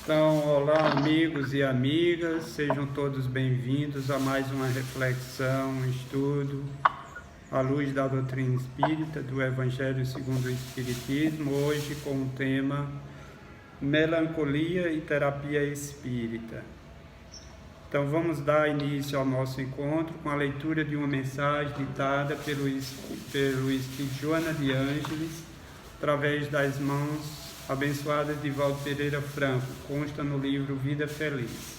Então, olá amigos e amigas, sejam todos bem-vindos a mais uma reflexão, um estudo à luz da doutrina espírita, do Evangelho segundo o Espiritismo, hoje com o tema Melancolia e Terapia Espírita. Então vamos dar início ao nosso encontro com a leitura de uma mensagem ditada pelo Espírito Joana de Ângeles, através das mãos abençoadas de Valdo Pereira Franco, consta no livro Vida Feliz.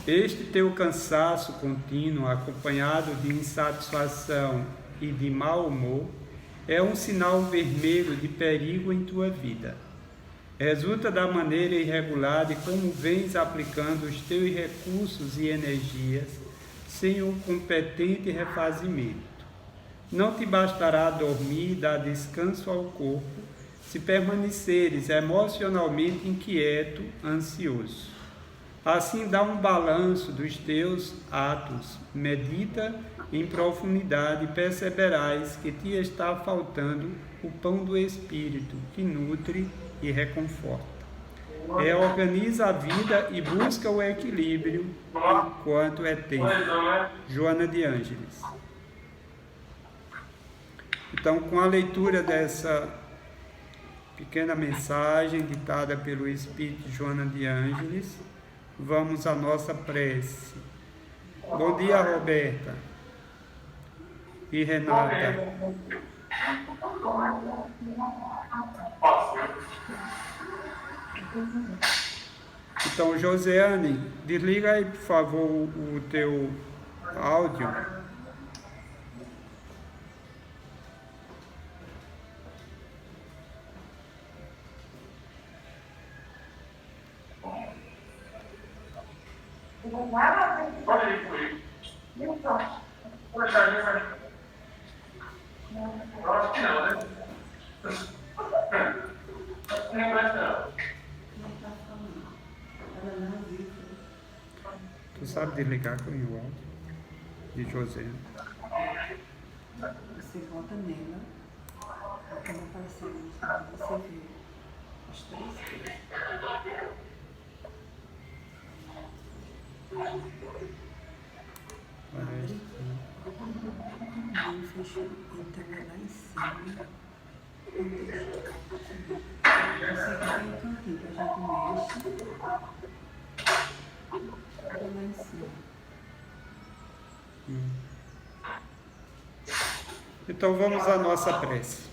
Este teu cansaço contínuo, acompanhado de insatisfação e de mau humor, é um sinal vermelho de perigo em tua vida. Resulta da maneira irregular de como vens aplicando os teus recursos e energias sem um competente refazimento. Não te bastará dormir e dar descanso ao corpo, se permaneceres emocionalmente inquieto, ansioso. Assim dá um balanço dos teus atos, medita em profundidade e perceberás que te está faltando o pão do Espírito, que nutre e reconforta. Reorganiza a vida e busca o equilíbrio enquanto é tempo. Joana de Ângeles. Então, com a leitura dessa pequena mensagem ditada pelo Espírito Joana de Ângeles, vamos à nossa prece. Bom dia, Roberta e Renata. Então, Josiane, desliga aí, por favor, o teu áudio. Tu sabe desligar com o áudio de José? Você volta nela, quando aparecer você vê as três coisas. Parece. Ele fechou, entrega lá em cima. Você que tem um cantinho que a gente mexe. Lá em cima. Então vamos à nossa prece.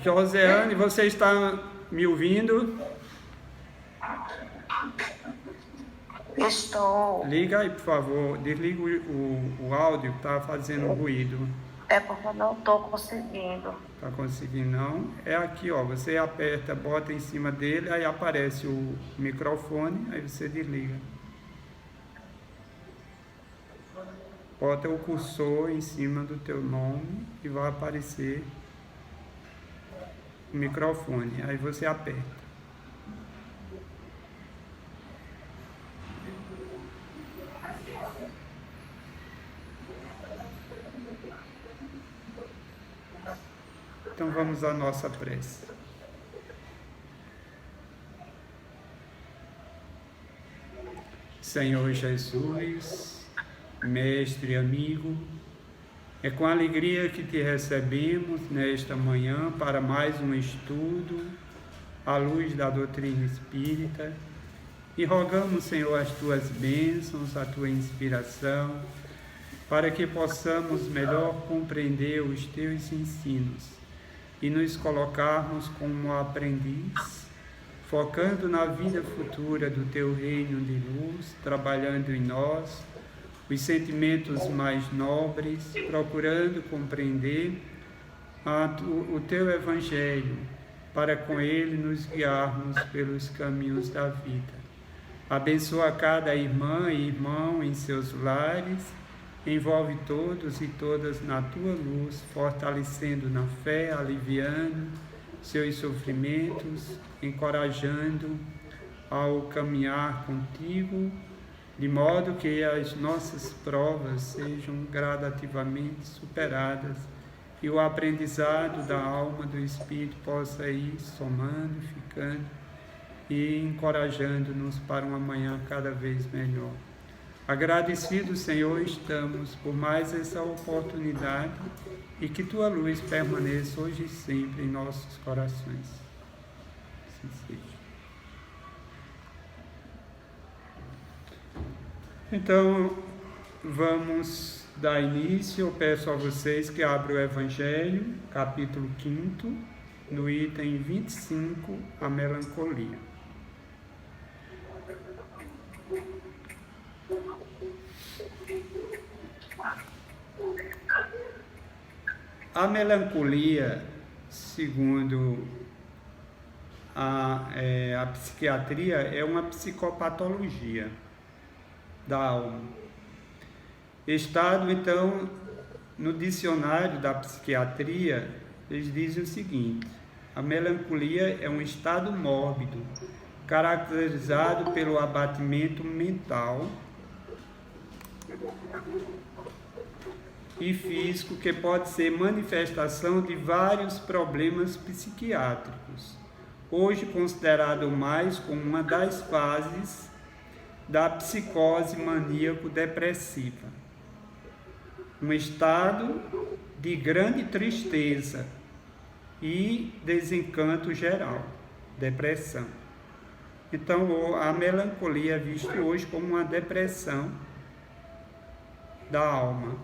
Joseane, você está me ouvindo? Estou. Liga aí, por favor. Desliga o áudio que está fazendo ruído. É porque eu não estou conseguindo. Tá conseguindo não? É aqui, ó. Você aperta, bota em cima dele, aí aparece o microfone, aí você desliga. Bota o cursor em cima do teu nome e vai aparecer o microfone. Aí você aperta. Então vamos à nossa prece. Senhor Jesus, mestre e amigo, é com alegria que te recebemos nesta manhã para mais um estudo à luz da doutrina espírita e rogamos, Senhor, as tuas bênçãos, a tua inspiração, para que possamos melhor compreender os teus ensinos e nos colocarmos como aprendiz, focando na vida futura do teu reino de luz, trabalhando em nós os sentimentos mais nobres, procurando compreender o teu Evangelho, para com ele nos guiarmos pelos caminhos da vida. Abençoa cada irmã e irmão em seus lares, envolve todos e todas na tua luz, fortalecendo na fé, aliviando seus sofrimentos, encorajando ao caminhar contigo de modo que as nossas provas sejam gradativamente superadas e o aprendizado da alma, do espírito, possa ir somando, ficando e encorajando-nos para um amanhã cada vez melhor. Agradecidos, Senhor, estamos por mais essa oportunidade e que Tua luz permaneça hoje e sempre em nossos corações. Assim seja. Então, vamos dar início. Eu peço a vocês que abram o Evangelho, capítulo 5, no item 25, a melancolia. A melancolia, segundo a psiquiatria, é uma psicopatologia da alma. Estado, então, no dicionário da psiquiatria, eles dizem o seguinte: a melancolia é um estado mórbido, caracterizado pelo abatimento mental e físico, que pode ser manifestação de vários problemas psiquiátricos, hoje considerado mais como uma das fases da psicose maníaco-depressiva. Um estado de grande tristeza e desencanto geral, depressão. Então, a melancolia é vista hoje como uma depressão da alma.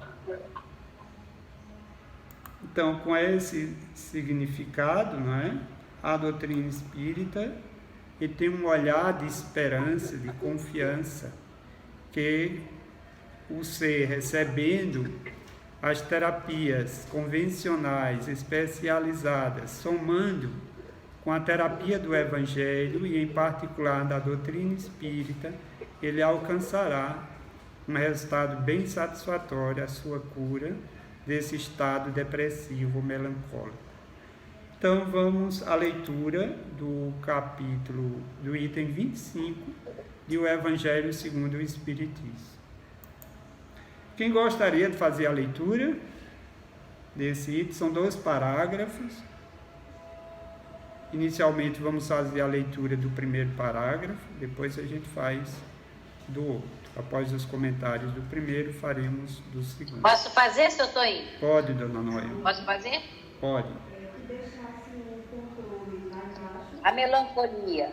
Então, com esse significado, não é? A doutrina espírita e tem um olhar de esperança, de confiança, que o ser recebendo as terapias convencionais, especializadas, somando com a terapia do Evangelho e em particular da doutrina espírita, ele alcançará um resultado bem satisfatório, a sua cura desse estado depressivo melancólico. Então, vamos à leitura do capítulo, do item 25, do Evangelho segundo o Espiritismo. Quem gostaria de fazer a leitura desse item? São 2 parágrafos. Inicialmente, vamos fazer a leitura do primeiro parágrafo, depois a gente faz do outro. Após os comentários do primeiro, faremos do segundo. Posso fazer, seu Toinho? Pode, dona Noel. Posso fazer? Pode. A melancolia.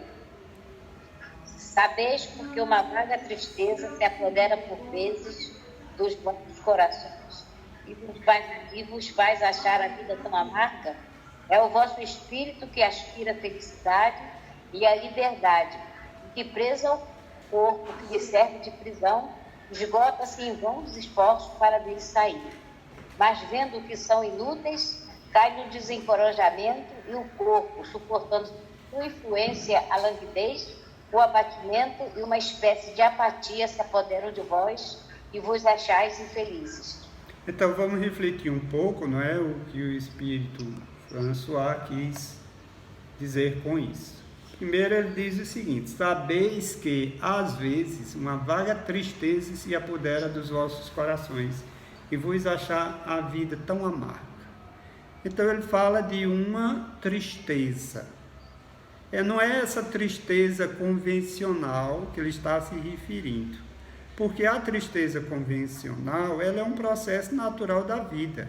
Sabeis porque uma vaga tristeza se apodera por vezes dos vossos corações e vos faz achar a vida tão amarga? É o vosso espírito que aspira a felicidade e a liberdade, que preso ao corpo que lhe serve de prisão, esgota-se em vão os esforços para dele sair. Mas vendo que são inúteis, cai no desencorajamento e o corpo, suportando sua influência, a languidez, o abatimento e uma espécie de apatia se apoderam de vós e vos achais infelizes. Então vamos refletir um pouco, não é, o que o Espírito François quis dizer com isso. Primeiro ele diz o seguinte: sabeis que às vezes uma vaga tristeza se apodera dos vossos corações e vos achar a vida tão amarga. Então ele fala de uma tristeza. Não é essa tristeza convencional que ele está se referindo, porque a tristeza convencional ela é um processo natural da vida,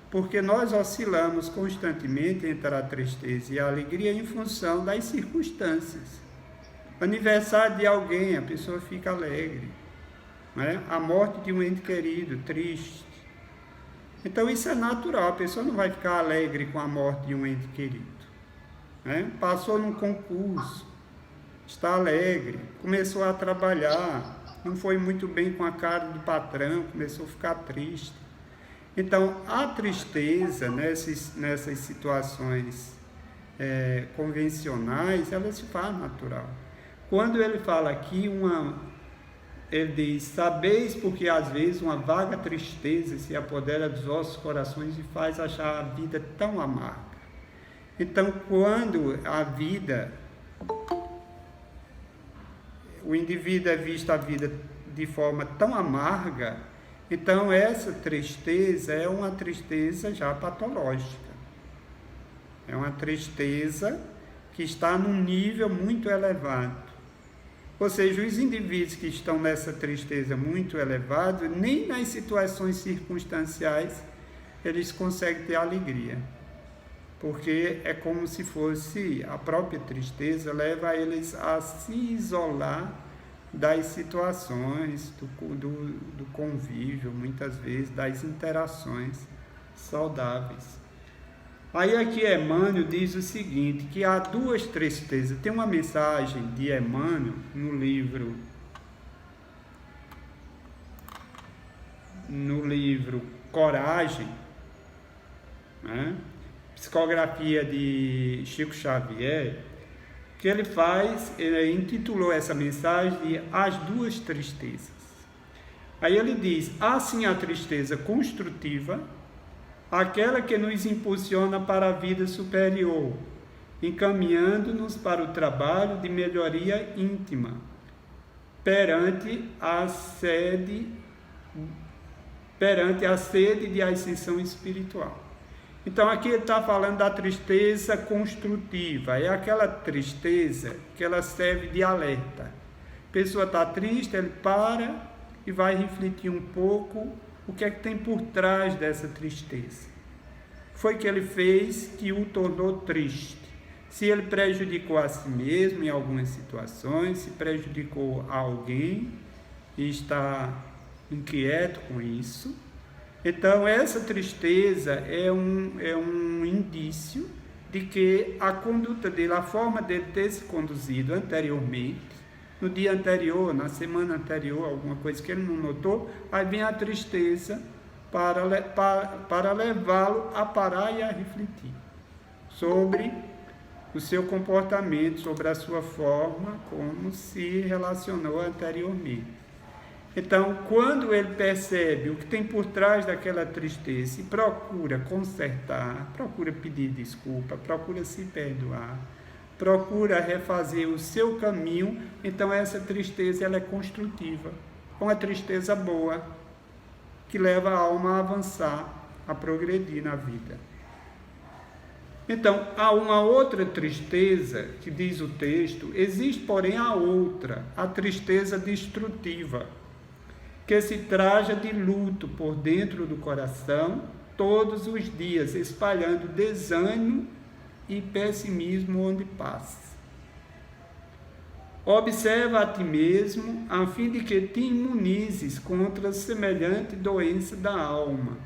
porque nós oscilamos constantemente entre a tristeza e a alegria em função das circunstâncias. Aniversário de alguém, a pessoa fica alegre, não é? A morte de um ente querido, triste. Então isso é natural, a pessoa não vai ficar alegre com a morte de um ente querido. Passou num concurso, está alegre, começou a trabalhar, não foi muito bem com a cara do patrão, começou a ficar triste. Então, a tristeza nessas situações convencionais, ela se faz natural. Quando ele fala aqui, ele diz: sabeis porque às vezes uma vaga tristeza se apodera dos vossos corações e faz achar a vida tão amarga. Então, quando a vida o indivíduo é visto a vida de forma tão amarga, então essa tristeza é uma tristeza já patológica. É uma tristeza que está num nível muito elevado. Ou seja, os indivíduos que estão nessa tristeza muito elevada, nem nas situações circunstanciais eles conseguem ter alegria. Porque é como se fosse a própria tristeza leva eles a se isolar das situações, do convívio, muitas vezes, das interações saudáveis. Aí aqui Emmanuel diz o seguinte, que há duas tristezas. Tem uma mensagem de Emmanuel no livro Coragem, né? Psicografia de Chico Xavier, que ele intitulou essa mensagem de As Duas Tristezas. Aí ele diz, há sim a tristeza construtiva, aquela que nos impulsiona para a vida superior, encaminhando-nos para o trabalho de melhoria íntima, perante a sede de ascensão espiritual. Então aqui ele está falando da tristeza construtiva, é aquela tristeza que ela serve de alerta. A pessoa está triste, ele para e vai refletir um pouco o que é que tem por trás dessa tristeza. Foi que ele fez que o tornou triste. Se ele prejudicou a si mesmo em algumas situações, se prejudicou a alguém e está inquieto com isso. Então, essa tristeza é um indício de que a conduta dele, a forma dele ter se conduzido anteriormente, no dia anterior, na semana anterior, alguma coisa que ele não notou, aí vem a tristeza para levá-lo a parar e a refletir sobre o seu comportamento, sobre a sua forma, como se relacionou anteriormente. Então, quando ele percebe o que tem por trás daquela tristeza e procura consertar, procura pedir desculpa, procura se perdoar, procura refazer o seu caminho, então essa tristeza ela é construtiva, uma tristeza boa, que leva a alma a avançar, a progredir na vida. Então, há uma outra tristeza, que diz o texto, existe, porém, a outra, a tristeza destrutiva, que se traja de luto por dentro do coração todos os dias, espalhando desânimo e pessimismo onde passa. Observa a ti mesmo, a fim de que te imunizes contra semelhante doença da alma.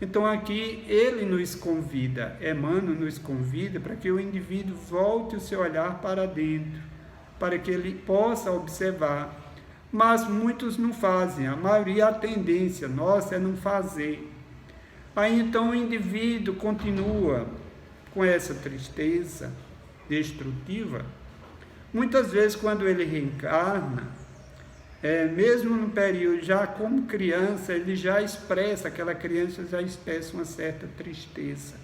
Então aqui ele nos convida, Emmanuel nos convida para que o indivíduo volte o seu olhar para dentro, para que ele possa observar. Mas muitos não fazem, a maioria, a tendência nossa é não fazer. Aí então o indivíduo continua com essa tristeza destrutiva. Muitas vezes quando ele reencarna, mesmo no período já como criança, ele já expressa, aquela criança já expressa uma certa tristeza,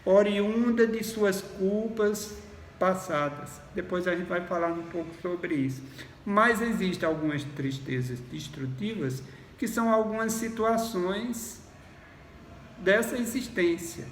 oriunda de suas culpas passadas. Depois a gente vai falar um pouco sobre isso. Mas existem algumas tristezas destrutivas que são algumas situações dessa existência,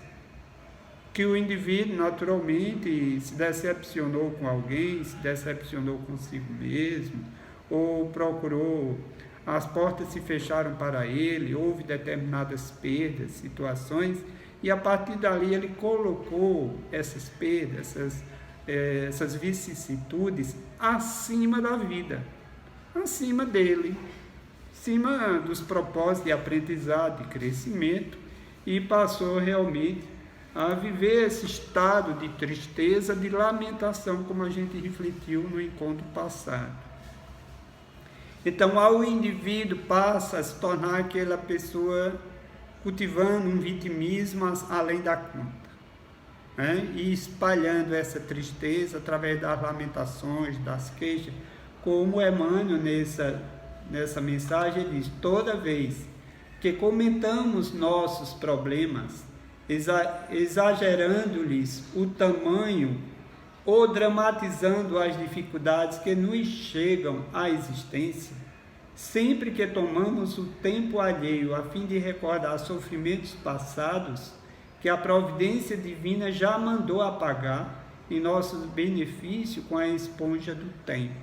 que o indivíduo naturalmente se decepcionou com alguém, se decepcionou consigo mesmo, ou procurou, as portas se fecharam para ele, houve determinadas perdas, situações, e a partir dali ele colocou essas perdas, essas vicissitudes acima da vida, acima dele, acima dos propósitos de aprendizado, de crescimento, e passou realmente a viver esse estado de tristeza, de lamentação, como a gente refletiu no encontro passado. Então, o indivíduo passa a se tornar aquela pessoa cultivando um vitimismo além da conta, e espalhando essa tristeza através das lamentações, das queixas, como Emmanuel nessa mensagem diz, toda vez que comentamos nossos problemas, exagerando-lhes o tamanho ou dramatizando as dificuldades que nos chegam à existência, sempre que tomamos o tempo alheio a fim de recordar sofrimentos passados que a providência divina já mandou apagar em nosso benefício com a esponja do tempo.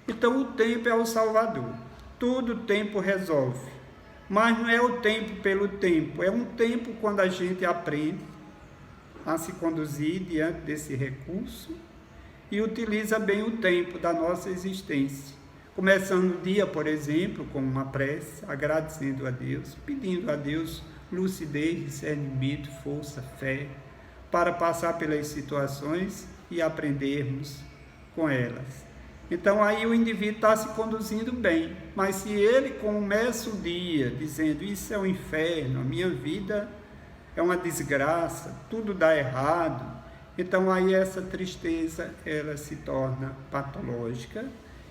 Então o tempo é o Salvador. Tudo o tempo resolve. Mas não é o tempo pelo tempo. É um tempo quando a gente aprende a se conduzir diante desse recurso e utiliza bem o tempo da nossa existência. Começando o dia, por exemplo, com uma prece, agradecendo a Deus, pedindo a Deus lucidez, discernimento, força, fé, para passar pelas situações e aprendermos com elas. Então aí o indivíduo está se conduzindo bem, mas se ele começa o dia dizendo isso é um inferno, a minha vida é uma desgraça, tudo dá errado, então aí essa tristeza ela se torna patológica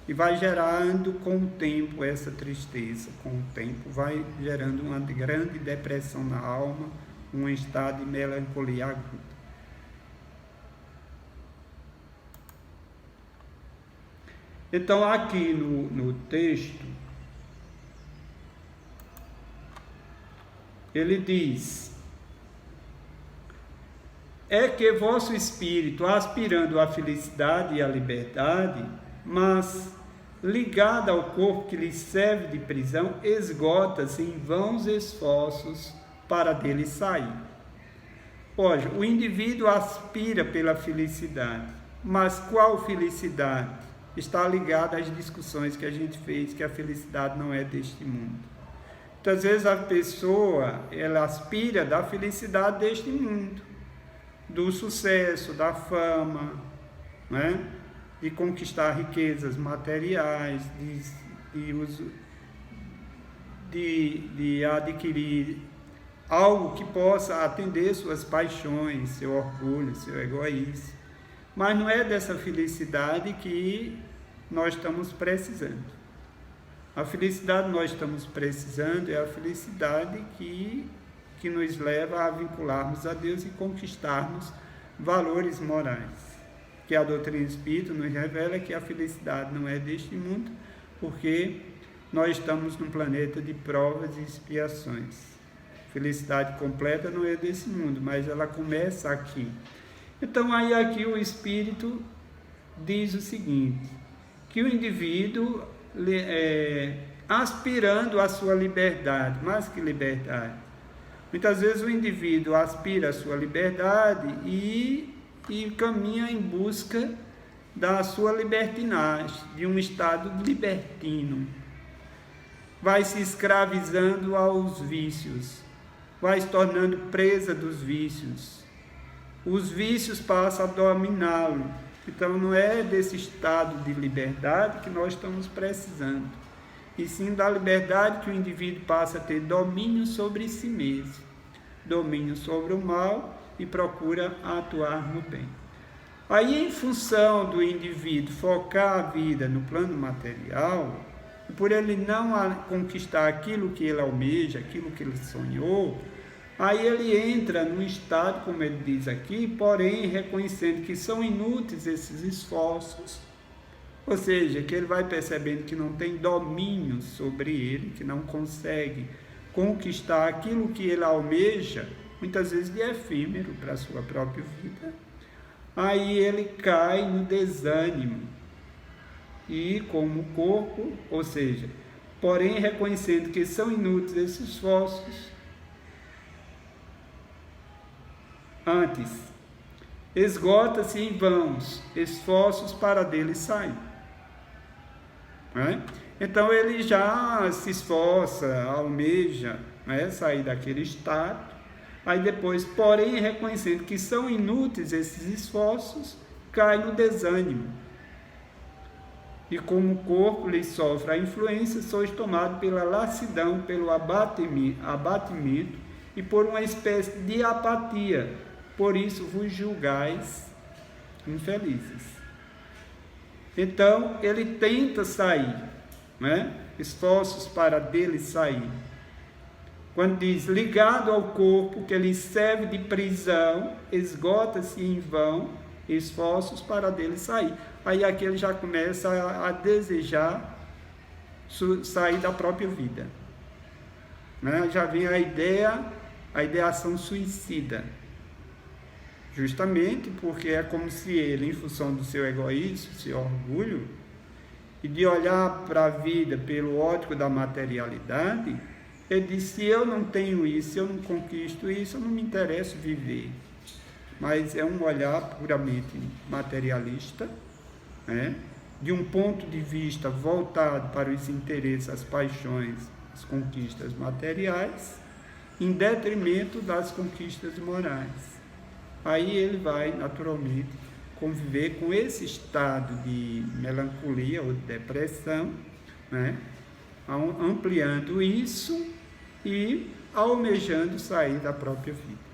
e vai gerando com o tempo essa tristeza, com o tempo vai gerando uma grande depressão na alma, um estado de melancolia aguda. Então, aqui no texto, ele diz: é que vosso espírito, aspirando à felicidade e à liberdade, mas ligado ao corpo que lhe serve de prisão, esgota-se em vãos esforços para dele sair. Hoje, o indivíduo aspira pela felicidade, mas qual felicidade? Está ligado às discussões que a gente fez, que a felicidade não é deste mundo. Muitas vezes a pessoa, ela aspira da felicidade deste mundo, do sucesso, da fama, né? De conquistar riquezas materiais, de adquirir algo que possa atender suas paixões, seu orgulho, seu egoísmo. Mas não é dessa felicidade que nós estamos precisando. A felicidade que nós estamos precisando é a felicidade que nos leva a vincularmos a Deus e conquistarmos valores morais. Que a doutrina espírita nos revela que a felicidade não é deste mundo, porque nós estamos num planeta de provas e expiações. Felicidade completa não é desse mundo, mas ela começa aqui. Então, aí aqui o Espírito diz o seguinte, que o indivíduo, aspirando à sua liberdade, mais que liberdade, muitas vezes o indivíduo aspira à sua liberdade e caminha em busca da sua libertinagem, de um estado libertino, vai se escravizando aos vícios, vai se tornando presa dos vícios, os vícios passam a dominá-lo. Então não é desse estado de liberdade que nós estamos precisando, e sim da liberdade que o indivíduo passa a ter domínio sobre si mesmo, domínio sobre o mal e procura atuar no bem. Aí, em função do indivíduo focar a vida no plano material, por ele não conquistar aquilo que ele almeja, aquilo que ele sonhou, aí ele entra num estado, como ele diz aqui, porém reconhecendo que são inúteis esses esforços, ou seja, que ele vai percebendo que não tem domínio sobre ele, que não consegue conquistar aquilo que ele almeja, muitas vezes de efêmero para a sua própria vida. Aí ele cai no desânimo, e como o corpo, ou seja, porém reconhecendo que são inúteis esses esforços, antes, esgota-se em vãos esforços para dele sair. Então ele já se esforça, almeja, sair daquele estado. Aí depois, porém, reconhecendo que são inúteis esses esforços, cai no desânimo. E como o corpo lhe sofre a influência, sois tomado pela lassidão, pelo abatimento e por uma espécie de apatia. Por isso vos julgais infelizes. Então, ele tenta sair, esforços para dele sair. Quando diz, ligado ao corpo que lhe serve de prisão, esgota-se em vão esforços para dele sair. Aí aquele já começa a desejar sair da própria vida, né? Já vem a ideação suicida, justamente porque é como se ele, em função do seu egoísmo, seu orgulho, e de olhar para a vida pelo ótico da materialidade, ele diz: se eu não tenho isso, se eu não conquisto isso, eu não me interesso viver. Mas é um olhar puramente materialista, né? De um ponto de vista voltado para os interesses, as paixões, as conquistas materiais, em detrimento das conquistas morais. Aí ele vai, naturalmente, conviver com esse estado de melancolia ou de depressão, né? Ampliando isso e almejando sair da própria vida.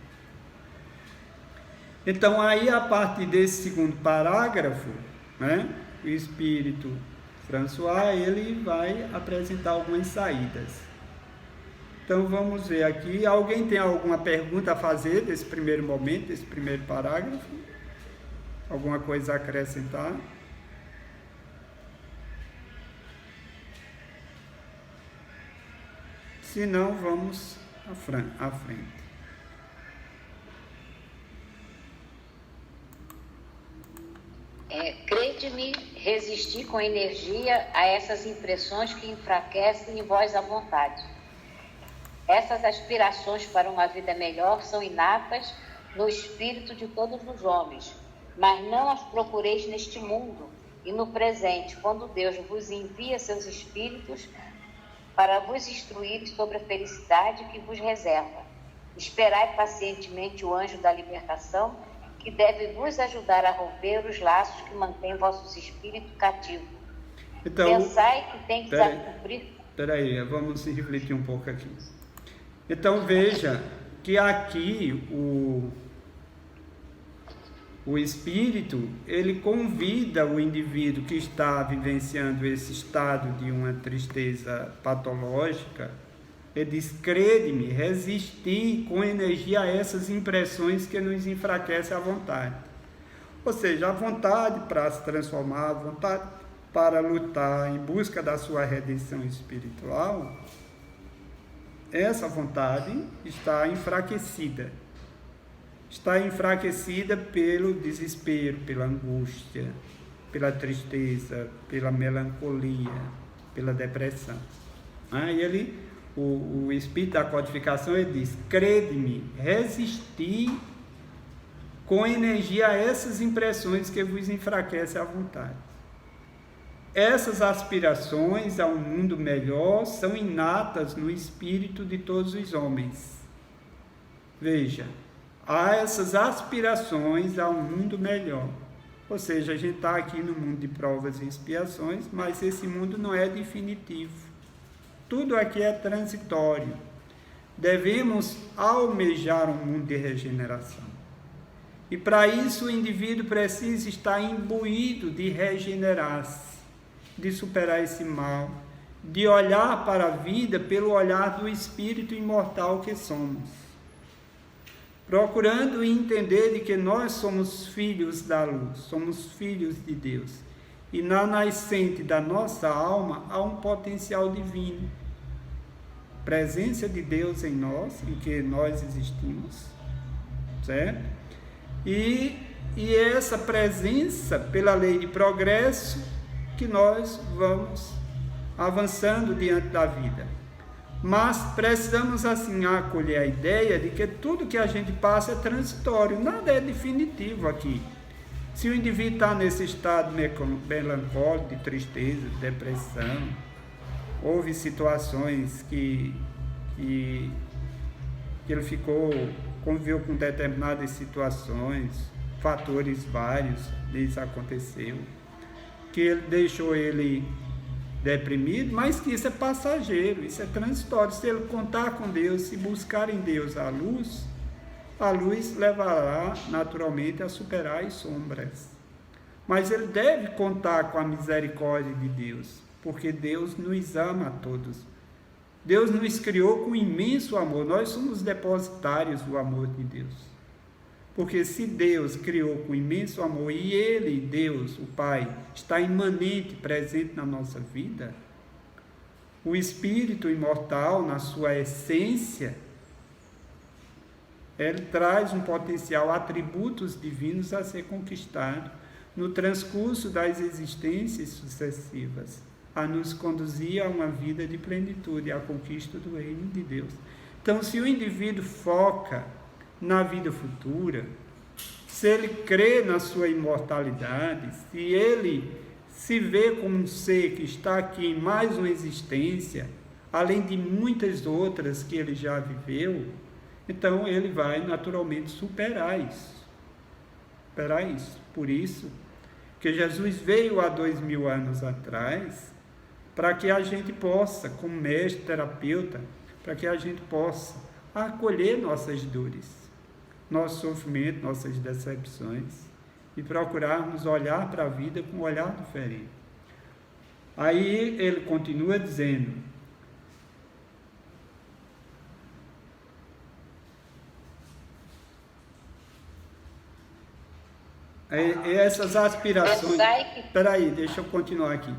Então, aí, a partir desse segundo parágrafo, né, o espírito François, ele vai apresentar algumas saídas. Então, vamos ver aqui. Alguém tem alguma pergunta a fazer desse primeiro momento, desse primeiro parágrafo? Alguma coisa a acrescentar? Se não, vamos à frente. Crede-me resistir com energia a essas impressões que enfraquecem em vós a vontade. Essas aspirações para uma vida melhor são inatas no espírito de todos os homens, mas não as procureis neste mundo e no presente, quando Deus vos envia seus espíritos para vos instruir sobre a felicidade que vos reserva. Esperai pacientemente o anjo da libertação, que deve vos ajudar a romper os laços que mantêm vossos espíritos cativos. Então, pensai que tem que cumprir... Espera aí, vamos refletir um pouco aqui. Então, veja que aqui o espírito, ele convida o indivíduo que está vivenciando esse estado de uma tristeza patológica. Ele diz: crede-me, resistir com energia a essas impressões que nos enfraquecem a vontade. Ou seja, a vontade para se transformar, a vontade para lutar em busca da sua redenção espiritual, essa vontade está enfraquecida. Está enfraquecida pelo desespero, pela angústia, pela tristeza, pela melancolia, pela depressão. Aí o espírito da codificação, ele diz: crede-me, resistir com energia a essas impressões que vos enfraquecem a vontade. Essas aspirações a um mundo melhor são inatas no espírito de todos os homens. Veja, há essas aspirações a um mundo melhor. Ou seja, a gente está aqui no mundo de provas e expiações, mas esse mundo não é definitivo. Tudo aqui é transitório. Devemos almejar um mundo de regeneração. E para isso o indivíduo precisa estar imbuído de regenerar-se, de superar esse mal, de olhar para a vida pelo olhar do espírito imortal que somos, procurando entender de que nós somos filhos da luz, somos filhos de Deus, e na nascente da nossa alma há um potencial divino, presença de Deus em nós, em que nós existimos, certo? E essa presença, pela lei de progresso, que nós vamos avançando diante da vida. Mas precisamos assim acolher a ideia de que tudo que a gente passa é transitório, nada é definitivo aqui. Se o indivíduo está nesse estado melancólico, de tristeza, de depressão, houve situações que ele conviveu com determinadas situações, fatores vários, isso aconteceu, que deixou ele deprimido, mas que isso é passageiro, isso é transitório. Se ele contar com Deus, se buscar em Deus a luz levará naturalmente a superar as sombras. Mas ele deve contar com a misericórdia de Deus, porque Deus nos ama a todos. Deus nos criou com imenso amor, nós somos depositários do amor de Deus. Porque se Deus criou com imenso amor e Ele, Deus, o Pai, está imanente, presente na nossa vida, o Espírito imortal, na sua essência, ele traz um potencial, atributos divinos a ser conquistado no transcurso das existências sucessivas, a nos conduzir a uma vida de plenitude, à conquista do reino de Deus. Então, se o indivíduo foca na vida futura, se ele crê na sua imortalidade, se ele se vê como um ser que está aqui em mais uma existência, além de muitas outras que ele já viveu, então ele vai naturalmente superar isso. Por isso que Jesus veio há 2000 anos atrás, para que a gente possa, como mestre, terapeuta, para que a gente possa acolher nossas dores, nosso sofrimento, nossas decepções, e procurarmos olhar para a vida com um olhar diferente. Aí ele continua dizendo: essas aspirações... Espera deixa eu continuar aqui.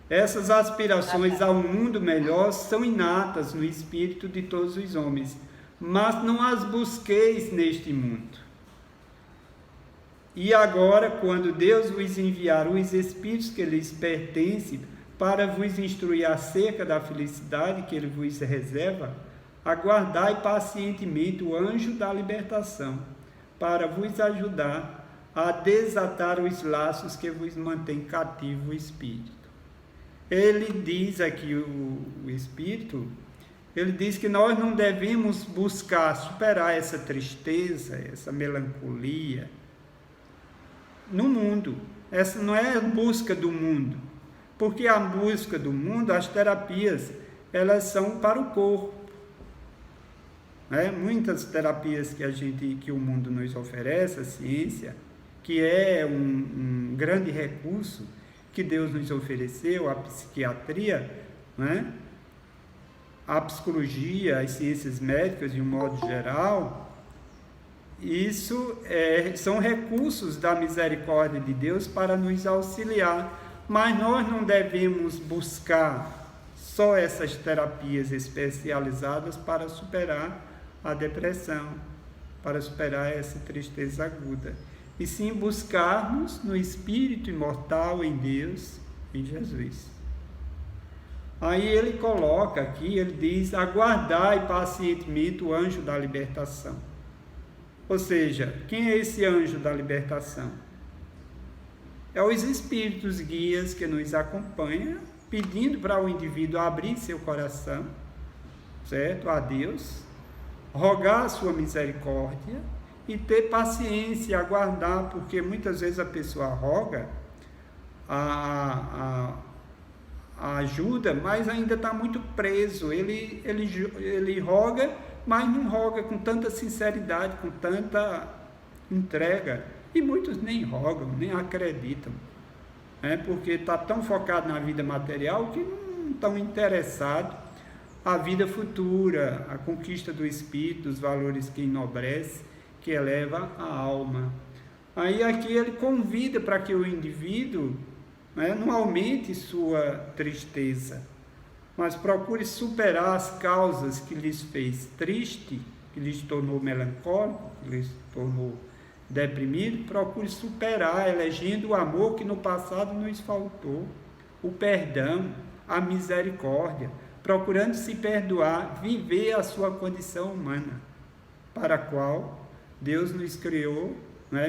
Essas aspirações ao mundo melhor são inatas no espírito de todos os homens, mas não as busqueis neste mundo. E agora, quando Deus vos enviar os espíritos que lhes pertencem para vos instruir acerca da felicidade que Ele vos reserva, aguardai pacientemente o anjo da libertação, para vos ajudar a desatar os laços que vos mantêm cativo o espírito. Ele diz aqui, o Espírito, ele diz que nós não devemos buscar superar essa tristeza, essa melancolia no mundo. Essa não é a busca do mundo, porque a busca do mundo, as terapias, elas são para o corpo. Muitas terapias que o mundo nos oferece, a ciência, que é um grande recurso que Deus nos ofereceu, a psiquiatria, a psicologia, as ciências médicas de um modo geral, isso são recursos da misericórdia de Deus para nos auxiliar, mas nós não devemos buscar só essas terapias especializadas para superar a depressão, para superar essa tristeza aguda, e sim buscarmos no Espírito imortal em Deus, em Jesus. Aí ele coloca aqui, ele diz: aguardai pacientemente o anjo da libertação. Ou seja, quem é esse anjo da libertação? É os espíritos guias que nos acompanham, pedindo para o indivíduo abrir seu coração, certo? A Deus, rogar a sua misericórdia e ter paciência, aguardar, porque muitas vezes a pessoa roga a ajuda, mas ainda está muito preso. Ele roga, mas não roga com tanta sinceridade, com tanta entrega. E muitos nem rogam, nem acreditam, porque está tão focado na vida material que não estão interessados na vida futura, a conquista do espírito, dos valores que enobrece, que eleva a alma. Aí aqui ele convida para que o indivíduo não aumente sua tristeza, mas procure superar as causas que lhes fez triste, que lhes tornou melancólico, que lhes tornou deprimido. Procure superar, elegendo o amor que no passado nos faltou, o perdão, a misericórdia, procurando se perdoar, viver a sua condição humana, para a qual Deus nos criou,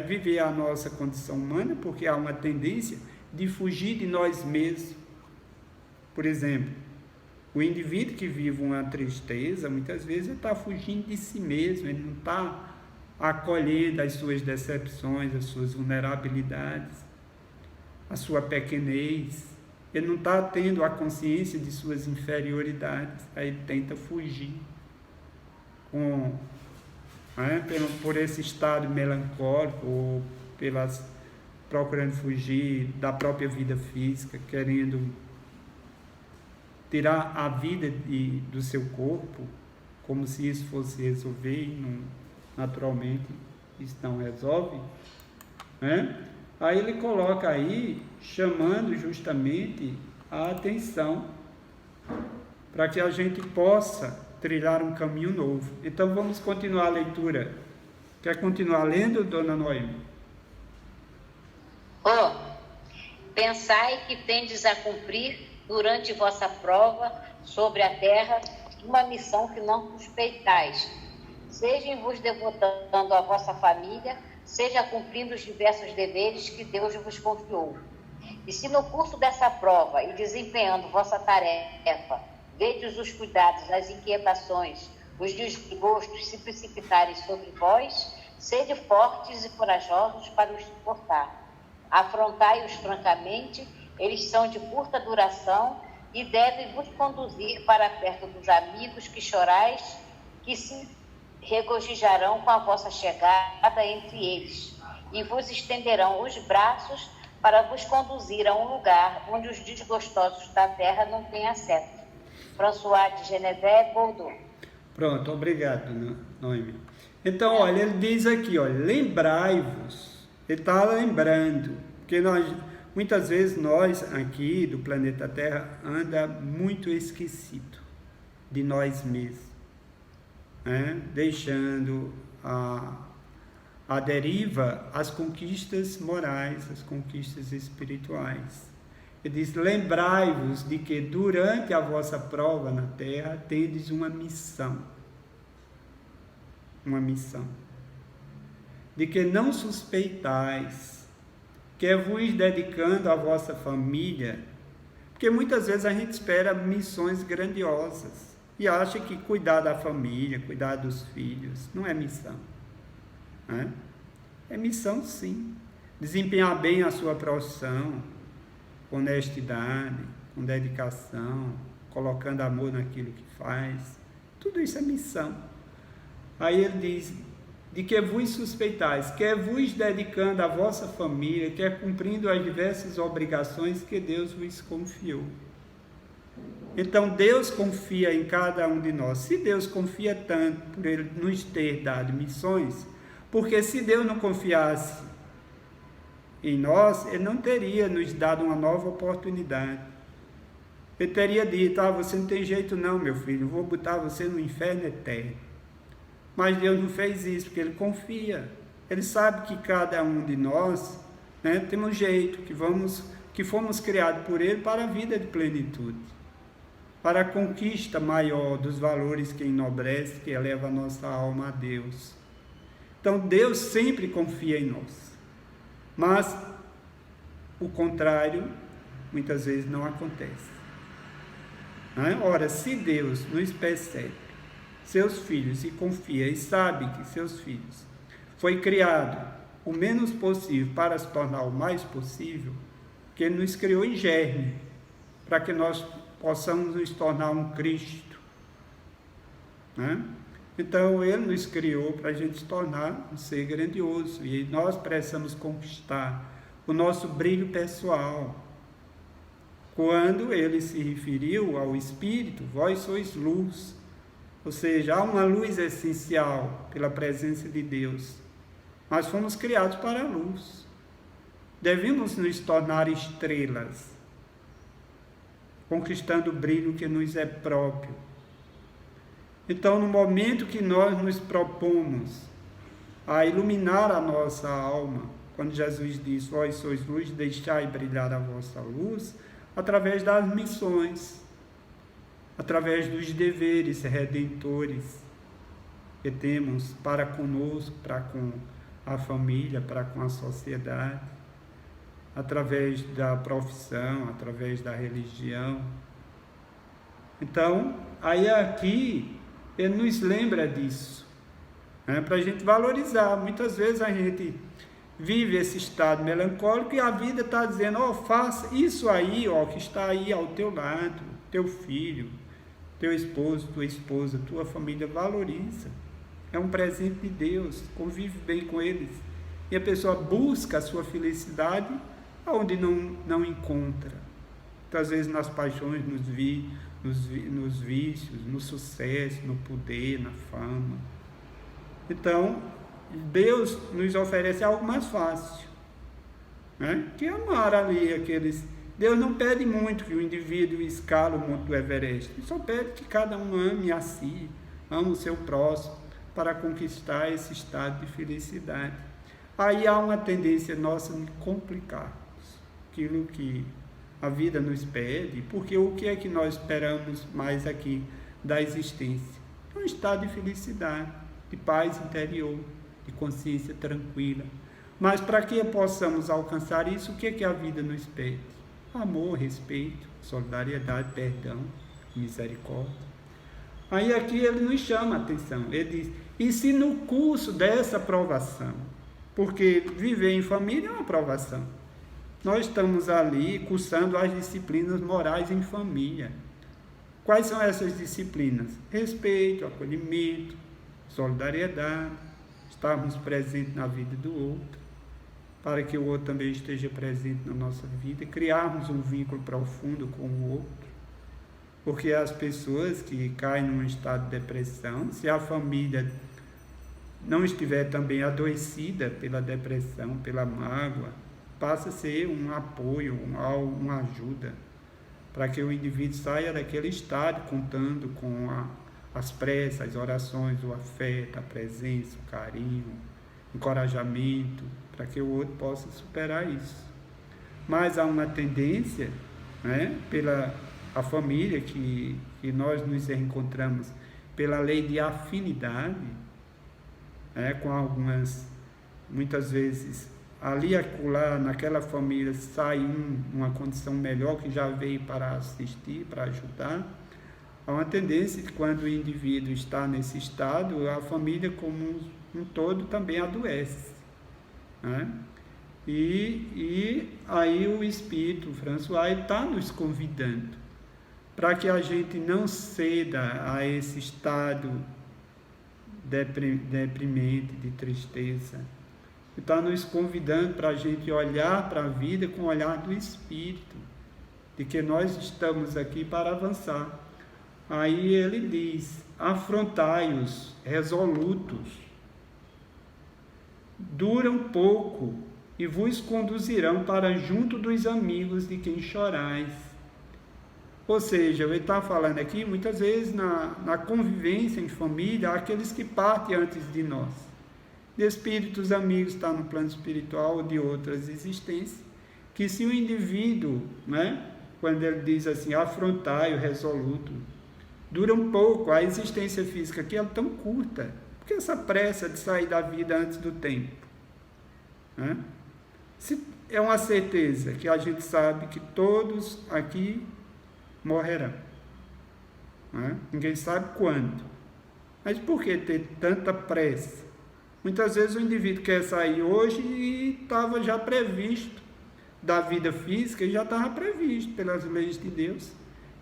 viver a nossa condição humana, porque há uma tendência de fugir de nós mesmos. Por exemplo, o indivíduo que vive uma tristeza, muitas vezes ele está fugindo de si mesmo, ele não está acolhendo as suas decepções, as suas vulnerabilidades, a sua pequenez, ele não está tendo a consciência de suas inferioridades, aí ele tenta fugir por esse estado melancólico, ou procurando fugir da própria vida física, querendo tirar a vida do seu corpo, como se isso fosse resolver, e não, naturalmente isso não resolve, né? Aí ele coloca aí, chamando justamente a atenção para que a gente possa trilhar um caminho novo. Então vamos continuar a leitura. Quer continuar lendo, dona Noemi? Pensai que tendes a cumprir durante vossa prova sobre a terra uma missão que não suspeitais, seja em vos devotando à vossa família, seja cumprindo os diversos deveres que Deus vos confiou. E se no curso dessa prova e desempenhando vossa tarefa, vedes os cuidados, as inquietações, os desgostos se precipitarem sobre vós, sede fortes e corajosos para os suportar. Afrontai-os francamente, eles são de curta duração e devem vos conduzir para perto dos amigos que chorais, que se regozijarão com a vossa chegada entre eles, e vos estenderão os braços para vos conduzir a um lugar onde os desgostosos da terra não têm acesso. François de Geneviève, Bordeaux. Pronto, obrigado, Noemi. Então, olha, ele diz aqui, olha, lembrai-vos, ele está lembrando, porque muitas vezes nós aqui do planeta Terra anda muito esquecido de nós mesmos, né? Deixando a deriva as conquistas morais, as conquistas espirituais. Ele diz, lembrai-vos de que durante a vossa prova na terra tendes uma missão, de que não suspeitais, que é vos dedicando à vossa família, porque muitas vezes a gente espera missões grandiosas, e acha que cuidar da família, cuidar dos filhos, não é missão, né? É missão sim, desempenhar bem a sua profissão, com honestidade, com dedicação, colocando amor naquilo que faz, tudo isso é missão. Aí ele diz, de que vos suspeitais, quer vos dedicando à vossa família, quer cumprindo as diversas obrigações que Deus vos confiou. Então Deus confia em cada um de nós. Se Deus confia tanto por Ele nos ter dado missões, porque se Deus não confiasse em nós, Ele não teria nos dado uma nova oportunidade. Ele teria dito, você não tem jeito não, meu filho, vou botar você no inferno eterno. Mas Deus não fez isso, porque Ele confia. Ele sabe que cada um de nós, né, temos jeito, que fomos criados por Ele para a vida de plenitude, para a conquista maior dos valores que enobrece, que eleva a nossa alma a Deus. Então Deus sempre confia em nós, mas o contrário muitas vezes não acontece. Ora, se Deus nos percebe seus filhos e confia e sabe que seus filhos foi criado o menos possível para se tornar o mais possível, que Ele nos criou em germe, para que nós possamos nos tornar um Cristo, né? Então Ele nos criou para a gente se tornar um ser grandioso, e nós precisamos conquistar o nosso brilho pessoal. Quando Ele se referiu ao Espírito, vós sois luz, ou seja, há uma luz essencial pela presença de Deus. Nós fomos criados para a luz. Devemos nos tornar estrelas, conquistando o brilho que nos é próprio. Então, no momento que nós nos propomos a iluminar a nossa alma, quando Jesus diz, vós sois luz, deixai brilhar a vossa luz, através das missões, através dos deveres redentores que temos para conosco, para com a família, para com a sociedade, através da profissão, através da religião. Então, aí aqui, Ele nos lembra disso, né, para a gente valorizar. Muitas vezes a gente vive esse estado melancólico e a vida está dizendo, faça isso aí, que está aí ao teu lado, teu filho, teu esposo, tua esposa, tua família, valoriza. É um presente de Deus, convive bem com eles. E a pessoa busca a sua felicidade onde não encontra. Muitas vezes nas paixões, nos vícios, no sucesso, no poder, na fama. Então, Deus nos oferece algo mais fácil, né? Que amar ali aqueles... Deus não pede muito que o indivíduo escale o Monte do Everest, Ele só pede que cada um ame a si, ame o seu próximo, para conquistar esse estado de felicidade. Aí há uma tendência nossa de complicarmos aquilo que a vida nos pede, porque o que é que nós esperamos mais aqui da existência? Um estado de felicidade, de paz interior, de consciência tranquila. Mas para que possamos alcançar isso, o que é que a vida nos pede? Amor, respeito, solidariedade, perdão, misericórdia. Aí aqui ele nos chama a atenção, ele diz, e se no curso dessa provação, porque viver em família é uma provação, nós estamos ali cursando as disciplinas morais em família. Quais são essas disciplinas? Respeito, acolhimento, solidariedade, estarmos presentes na vida do outro, para que o outro também esteja presente na nossa vida, criarmos um vínculo profundo com o outro. Porque as pessoas que caem num estado de depressão, se a família não estiver também adoecida pela depressão, pela mágoa, passa a ser um apoio, uma ajuda, para que o indivíduo saia daquele estado contando com as preces, as orações, o afeto, a presença, o carinho, o encorajamento, para que o outro possa superar isso. Mas há uma tendência, né, pela a família que nós nos encontramos pela lei de afinidade, com algumas, muitas vezes, ali e acolá, naquela família, sai uma condição melhor que já veio para assistir, para ajudar. Há uma tendência que quando o indivíduo está nesse estado, a família como um todo também adoece, né? E aí o Espírito, François, está nos convidando para que a gente não ceda a esse estado deprimente, de tristeza. Está nos convidando para a gente olhar para a vida com o olhar do Espírito, de que nós estamos aqui para avançar. Aí ele diz, afrontai-os resolutos, duram pouco e vos conduzirão para junto dos amigos de quem chorais. Ou seja, ele está falando aqui, muitas vezes, na convivência em família, há aqueles que partem antes de nós. De espíritos amigos, está no plano espiritual ou de outras existências, que se o indivíduo, né, quando ele diz assim, afrontai o resoluto, dura um pouco, a existência física aqui é tão curta, porque essa pressa de sair da vida antes do tempo, né? É uma certeza que a gente sabe que todos aqui morrerão, né? Ninguém sabe quando, mas por que ter tanta pressa? Muitas vezes o indivíduo quer sair hoje e estava já previsto da vida física, e já estava previsto pelas leis de Deus,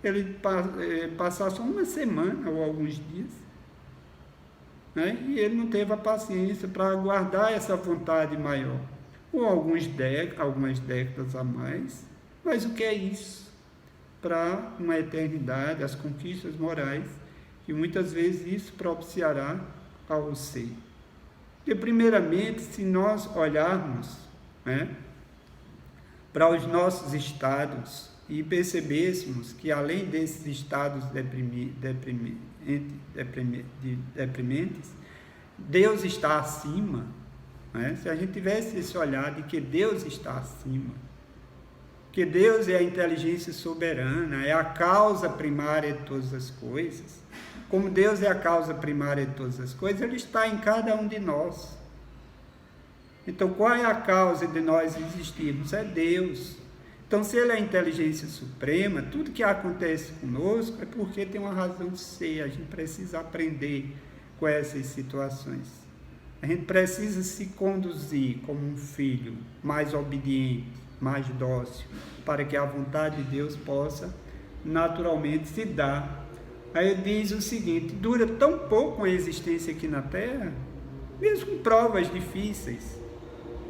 ele passar só uma semana ou alguns dias, né? E ele não teve a paciência para aguardar essa vontade maior, ou algumas décadas a mais. Mas o que é isso para uma eternidade, as conquistas morais, que muitas vezes isso propiciará ao ser? Porque, primeiramente, se nós olharmos, né, para os nossos estados e percebêssemos que, além desses estados deprimentes, Deus está acima, né? Se a gente tivesse esse olhar de que Deus está acima, que Deus é a inteligência soberana, é a causa primária de todas as coisas, como Deus é a causa primária de todas as coisas, Ele está em cada um de nós. Então, qual é a causa de nós existirmos? É Deus. Então, se Ele é a inteligência suprema, tudo que acontece conosco é porque tem uma razão de ser. A gente precisa aprender com essas situações. A gente precisa se conduzir como um filho mais obediente, mais dócil, para que a vontade de Deus possa naturalmente se dar. Aí ele diz o seguinte: dura tão pouco a existência aqui na Terra, mesmo com provas difíceis,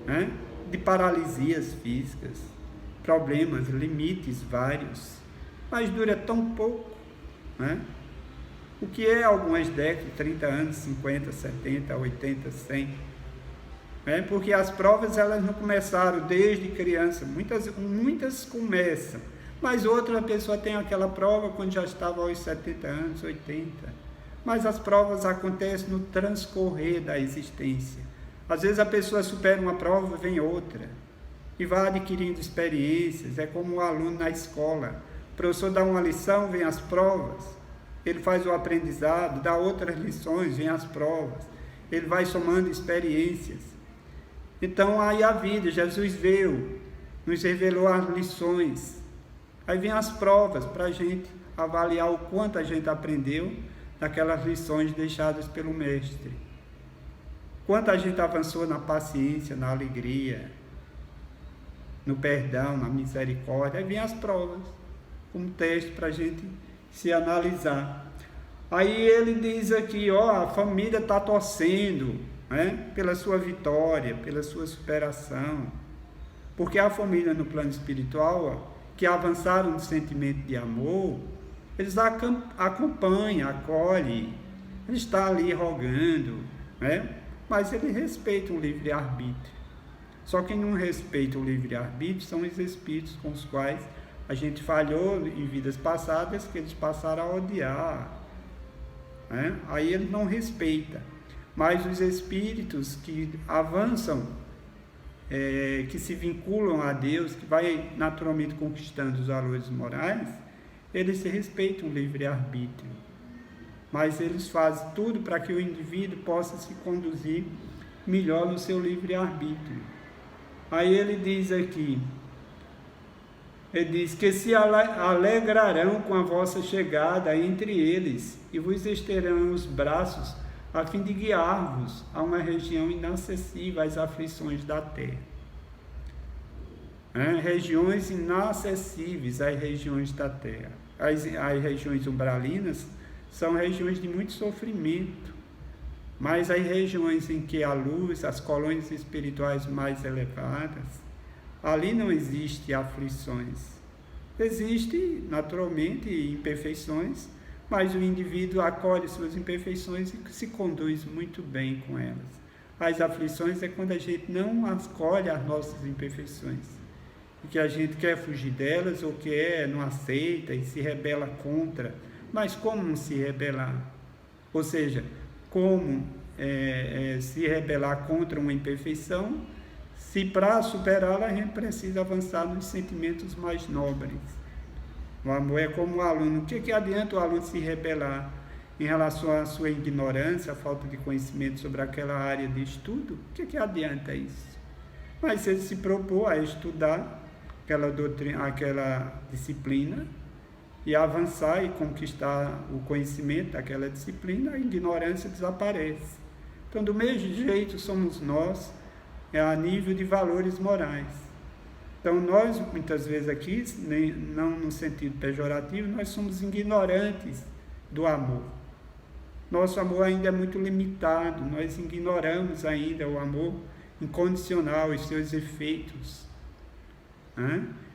né, de paralisias físicas, problemas, limites vários, mas dura tão pouco, né? O que é algumas décadas, 30 anos, 50, 70, 80, 100, Porque as provas elas não começaram desde criança, muitas começam, mas outra pessoa tem aquela prova quando já estava aos 70 anos, 80. Mas as provas acontecem no transcorrer da existência. Às vezes a pessoa supera uma prova, vem outra, e vai adquirindo experiências. É como um aluno na escola. O professor dá uma lição, vem as provas, ele faz o aprendizado, dá outras lições, vem as provas, ele vai somando experiências. Então aí a vida, Jesus veio, nos revelou as lições, aí vem as provas para a gente avaliar o quanto a gente aprendeu daquelas lições deixadas pelo Mestre, quanto a gente avançou na paciência, na alegria, no perdão, na misericórdia. Aí vem as provas, como teste para a gente se analisar. Aí ele diz aqui, a família está torcendo, pela sua vitória, pela sua superação, porque a família no plano espiritual, que avançaram no sentimento de amor, eles acompanham, acolhem, ele está ali rogando, mas ele respeita o livre-arbítrio. Só quem não respeita o livre-arbítrio são os espíritos com os quais a gente falhou em vidas passadas, que eles passaram a odiar. Aí ele não respeita. Mas os espíritos que avançam, que se vinculam a Deus, que vai naturalmente conquistando os valores morais, eles respeitam o livre-arbítrio. Mas eles fazem tudo para que o indivíduo possa se conduzir melhor no seu livre-arbítrio. Aí ele diz aqui, ele diz que se alegrarão com a vossa chegada entre eles e vos estenderão os braços a fim de guiar-vos a uma região inacessível às aflições da terra. Regiões inacessíveis às regiões da terra. As regiões umbralinas são regiões de muito sofrimento, mas as regiões em que a luz, as colônias espirituais mais elevadas, ali não existe aflições. Existe, naturalmente, imperfeições, mas o indivíduo acolhe suas imperfeições e se conduz muito bem com elas. As aflições é quando a gente não acolhe as nossas imperfeições, e que a gente quer fugir delas, ou não aceita e se rebela contra. Mas como não se rebelar? Ou seja, como se rebelar contra uma imperfeição, se para superá-la a gente precisa avançar nos sentimentos mais nobres. O amor é como o aluno. O que adianta o aluno se rebelar em relação à sua ignorância, a falta de conhecimento sobre aquela área de estudo? O que adianta isso? Mas se ele se propor a estudar aquela disciplina e avançar e conquistar o conhecimento daquela disciplina, a ignorância desaparece. Então, do mesmo jeito somos nós, a nível de valores morais. Então, nós, muitas vezes aqui, não no sentido pejorativo, nós somos ignorantes do amor. Nosso amor ainda é muito limitado, nós ignoramos ainda o amor incondicional, os seus efeitos.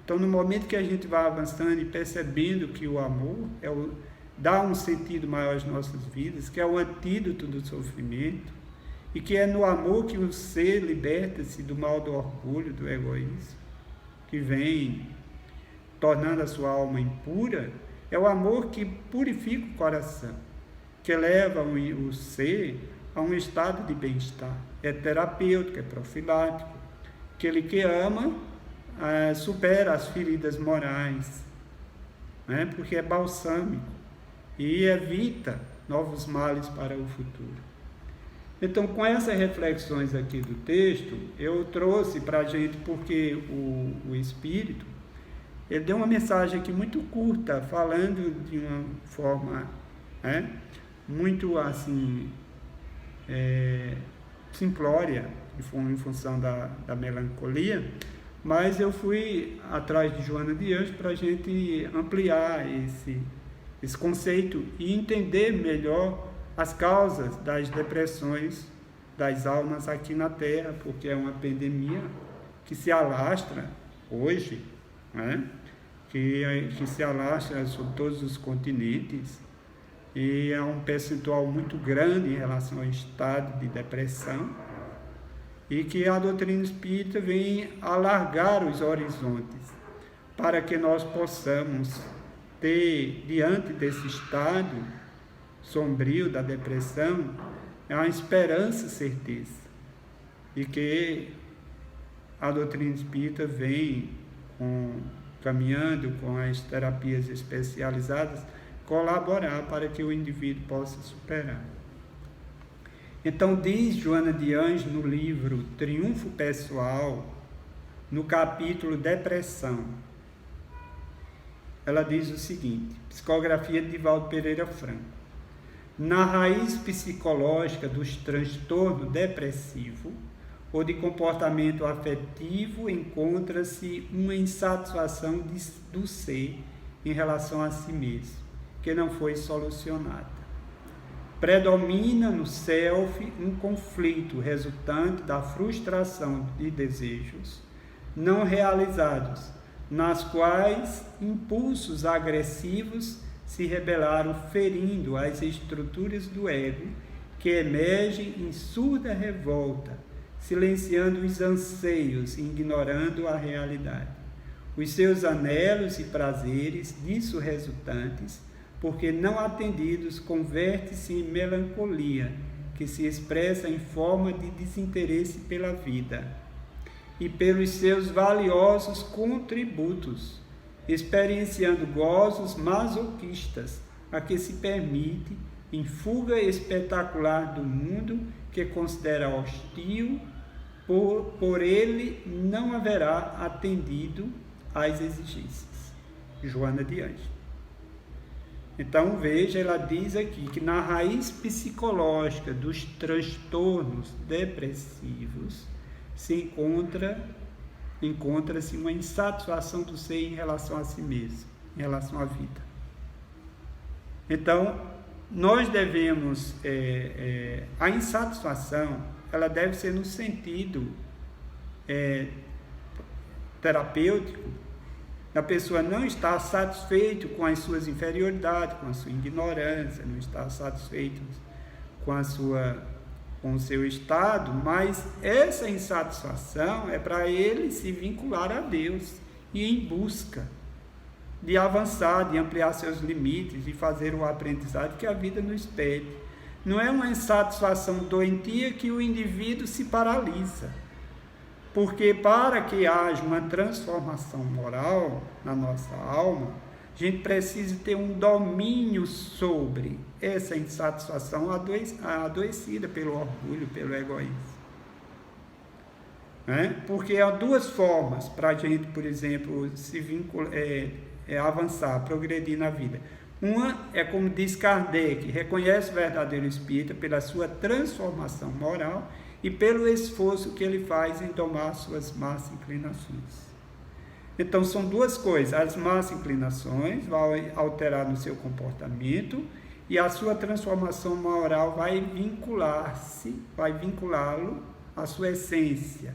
Então, no momento que a gente vai avançando e percebendo que o amor dá um sentido maior às nossas vidas, que é o antídoto do sofrimento, e que é no amor que o ser liberta-se do mal do orgulho, do egoísmo, que vem tornando a sua alma impura, é o amor que purifica o coração, que leva o ser a um estado de bem-estar. É terapêutico, é profilático. Aquele que ama supera as feridas morais, porque é balsâmico e evita novos males para o futuro. Então, com essas reflexões aqui do texto, eu trouxe para a gente, porque o Espírito, ele deu uma mensagem aqui muito curta, falando de uma forma muito assim, simplória, em função da melancolia, mas eu fui atrás de Joana de Anjos para a gente ampliar esse conceito e entender melhor as causas das depressões das almas aqui na Terra, porque é uma pandemia que se alastra hoje, que se alastra sobre todos os continentes, e é um percentual muito grande em relação ao estado de depressão, e que a doutrina espírita vem alargar os horizontes para que nós possamos ter, diante desse estado sombrio da depressão, a esperança, certeza, e que a doutrina espírita vem caminhando com as terapias especializadas, colaborar para que o indivíduo possa superar. Então, diz Joana de Ângeles no livro Triunfo Pessoal, no capítulo Depressão, ela diz o seguinte, psicografia de Divaldo Pereira Franco: na raiz psicológica dos transtornos depressivo ou de comportamento afetivo encontra-se uma insatisfação do ser em relação a si mesmo, que não foi solucionada. Predomina no self um conflito resultante da frustração de desejos não realizados, nas quais impulsos agressivos se rebelaram, ferindo as estruturas do ego, que emergem em surda revolta, silenciando os anseios e ignorando a realidade. Os seus anelos e prazeres, disso resultantes, porque não atendidos, converte-se em melancolia, que se expressa em forma de desinteresse pela vida e pelos seus valiosos contributos, experienciando gozos masoquistas a que se permite, em fuga espetacular do mundo que considera hostil, por ele não haverá atendido às exigências. Joana de Ângeles. Então, veja, ela diz aqui que na raiz psicológica dos transtornos depressivos se encontra-se uma insatisfação do ser em relação a si mesmo, em relação à vida. Então, nós devemos, a insatisfação, ela deve ser no sentido terapêutico, a pessoa não está satisfeita com as suas inferioridades, com a sua ignorância, não está satisfeita com o seu estado, mas essa insatisfação é para ele se vincular a Deus e em busca de avançar, de ampliar seus limites, de fazer o aprendizado que a vida nos pede. Não é uma insatisfação doentia que o indivíduo se paralisa. Porque para que haja uma transformação moral na nossa alma, a gente precisa ter um domínio sobre essa insatisfação adoecida pelo orgulho, pelo egoísmo. Porque há duas formas para a gente, por exemplo, se vincular, avançar, progredir na vida. Uma é, como diz Kardec, reconhece o verdadeiro espírita pela sua transformação moral e pelo esforço que ele faz em domar suas más inclinações. Então, são duas coisas. As más inclinações vão alterar no seu comportamento e a sua transformação moral vai vinculá-lo à sua essência,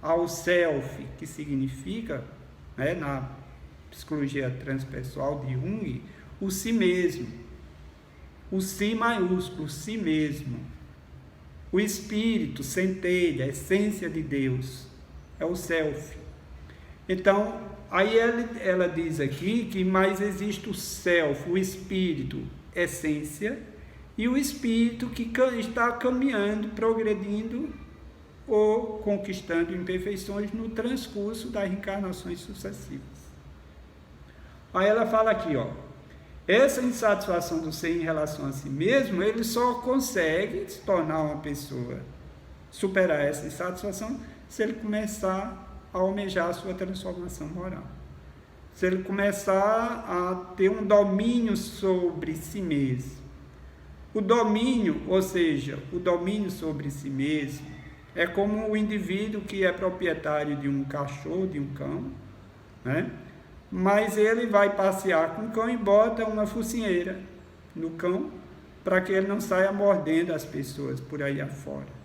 ao self, que significa, na psicologia transpessoal de Jung, o si mesmo, o si maiúsculo, o si mesmo. O espírito, centelha, a essência de Deus, é o self. Então, aí ela diz aqui que mais existe o self, o espírito, essência, e o espírito que está caminhando, progredindo ou conquistando imperfeições no transcurso das reencarnações sucessivas. Aí ela fala aqui, essa insatisfação do ser em relação a si mesmo, ele só consegue se tornar uma pessoa, superar essa insatisfação, se ele começar a almejar a sua transformação moral. Se ele começar a ter um domínio sobre si mesmo. O domínio, ou seja, o domínio sobre si mesmo, é como o indivíduo que é proprietário de um cachorro, de um cão, mas ele vai passear com o cão e bota uma focinheira no cão para que ele não saia mordendo as pessoas por aí afora.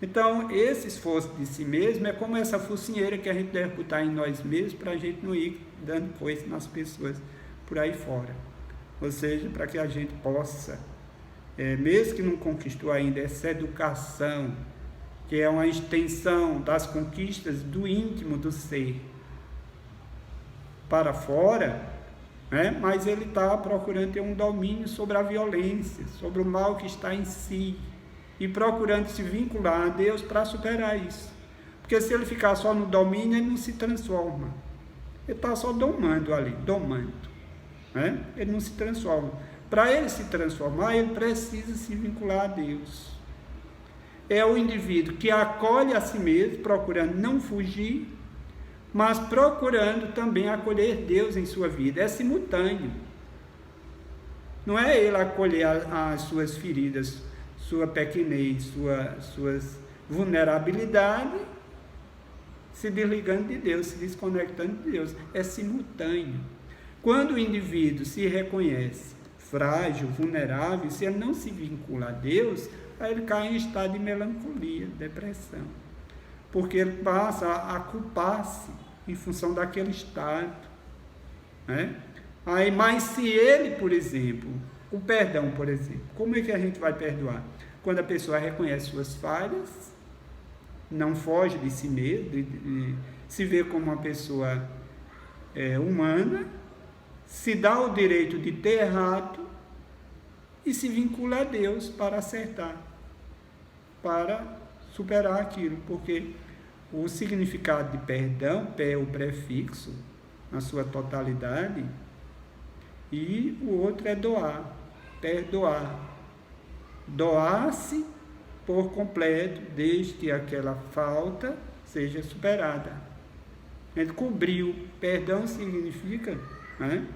Então, esse esforço de si mesmo é como essa focinheira que a gente deve botar em nós mesmos para a gente não ir dando coisa nas pessoas por aí fora. Ou seja, para que a gente possa, mesmo que não conquistou ainda essa educação que é uma extensão das conquistas do íntimo do ser para fora, né? Mas ele está procurando ter um domínio sobre a violência, sobre o mal que está em si, e procurando se vincular a Deus para superar isso. Porque se ele ficar só no domínio, ele não se transforma. Ele está só domando ali, né? Ele não se transforma. Para ele se transformar, ele precisa se vincular a Deus. É o indivíduo que acolhe a si mesmo, procurando não fugir, mas procurando também acolher Deus em sua vida. É simultâneo. Não é ele acolher as suas feridas, sua pequenez, suas vulnerabilidades, se desligando de Deus, se desconectando de Deus. É simultâneo. Quando o indivíduo se reconhece frágil, vulnerável, se ele não se vincula a Deus, aí ele cai em estado de melancolia, depressão. Porque ele passa a culpar-se em função daquele estado, né? Aí, mas se ele, por exemplo, o perdão, por exemplo, como é que a gente vai perdoar? Quando a pessoa reconhece suas falhas, não foge de si mesmo, se vê como uma pessoa humana, se dá o direito de ter errado e se vincula a Deus para acertar, para superar aquilo, porque o significado de perdão é o prefixo, na sua totalidade, e o outro é doar, perdoar. Doar-se por completo, desde que aquela falta seja superada. Ele cobriu. Perdão significa, né,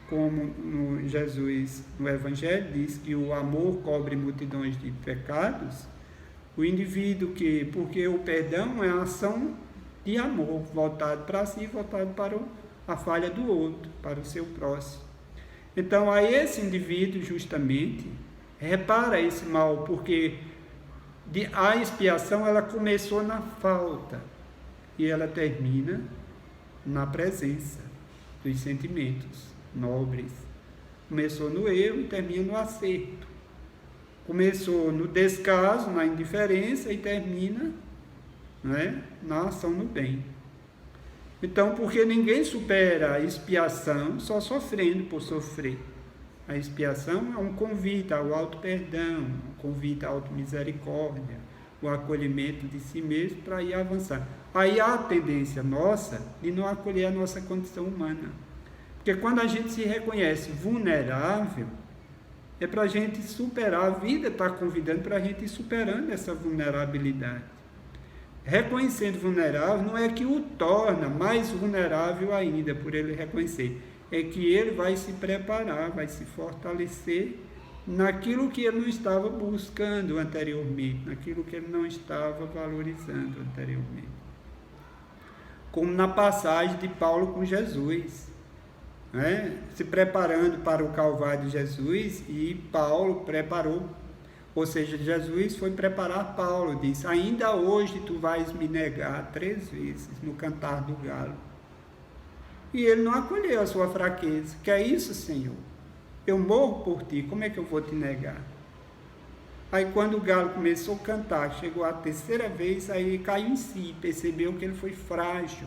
como Jesus, no Evangelho, diz que o amor cobre multidões de pecados. O indivíduo porque o perdão é a ação de amor, voltado para si, voltado para a falha do outro, para o seu próximo. Então, a esse indivíduo, justamente, repara esse mal, porque a expiação, ela começou na falta, e ela termina na presença dos sentimentos nobres. Começou no erro e termina no acerto. Começou no descaso, na indiferença, e termina, né, na ação no bem. Então, porque ninguém supera a expiação só sofrendo por sofrer. A expiação é um convite ao auto-perdão, um convite à auto-misericórdia, o acolhimento de si mesmo para ir avançar. Aí há a tendência nossa de não acolher a nossa condição humana. Porque quando a gente se reconhece vulnerável, é para a gente superar, a vida está convidando para a gente ir superando essa vulnerabilidade. Reconhecendo vulnerável não é que o torna mais vulnerável ainda, por ele reconhecer. É que ele vai se preparar, vai se fortalecer naquilo que ele não estava buscando anteriormente, naquilo que ele não estava valorizando anteriormente. Como na passagem de Paulo com Jesus, né? Se preparando para o Calvário de Jesus, e Paulo preparou, ou seja, Jesus foi preparar Paulo, disse: ainda hoje tu vais me negar 3 vezes no cantar do galo. E ele não acolheu a sua fraqueza. Que é isso, Senhor? Eu morro por ti, como é que eu vou te negar? Aí quando o galo começou a cantar, chegou a 3ª vez, aí ele caiu em si, percebeu que ele foi frágil.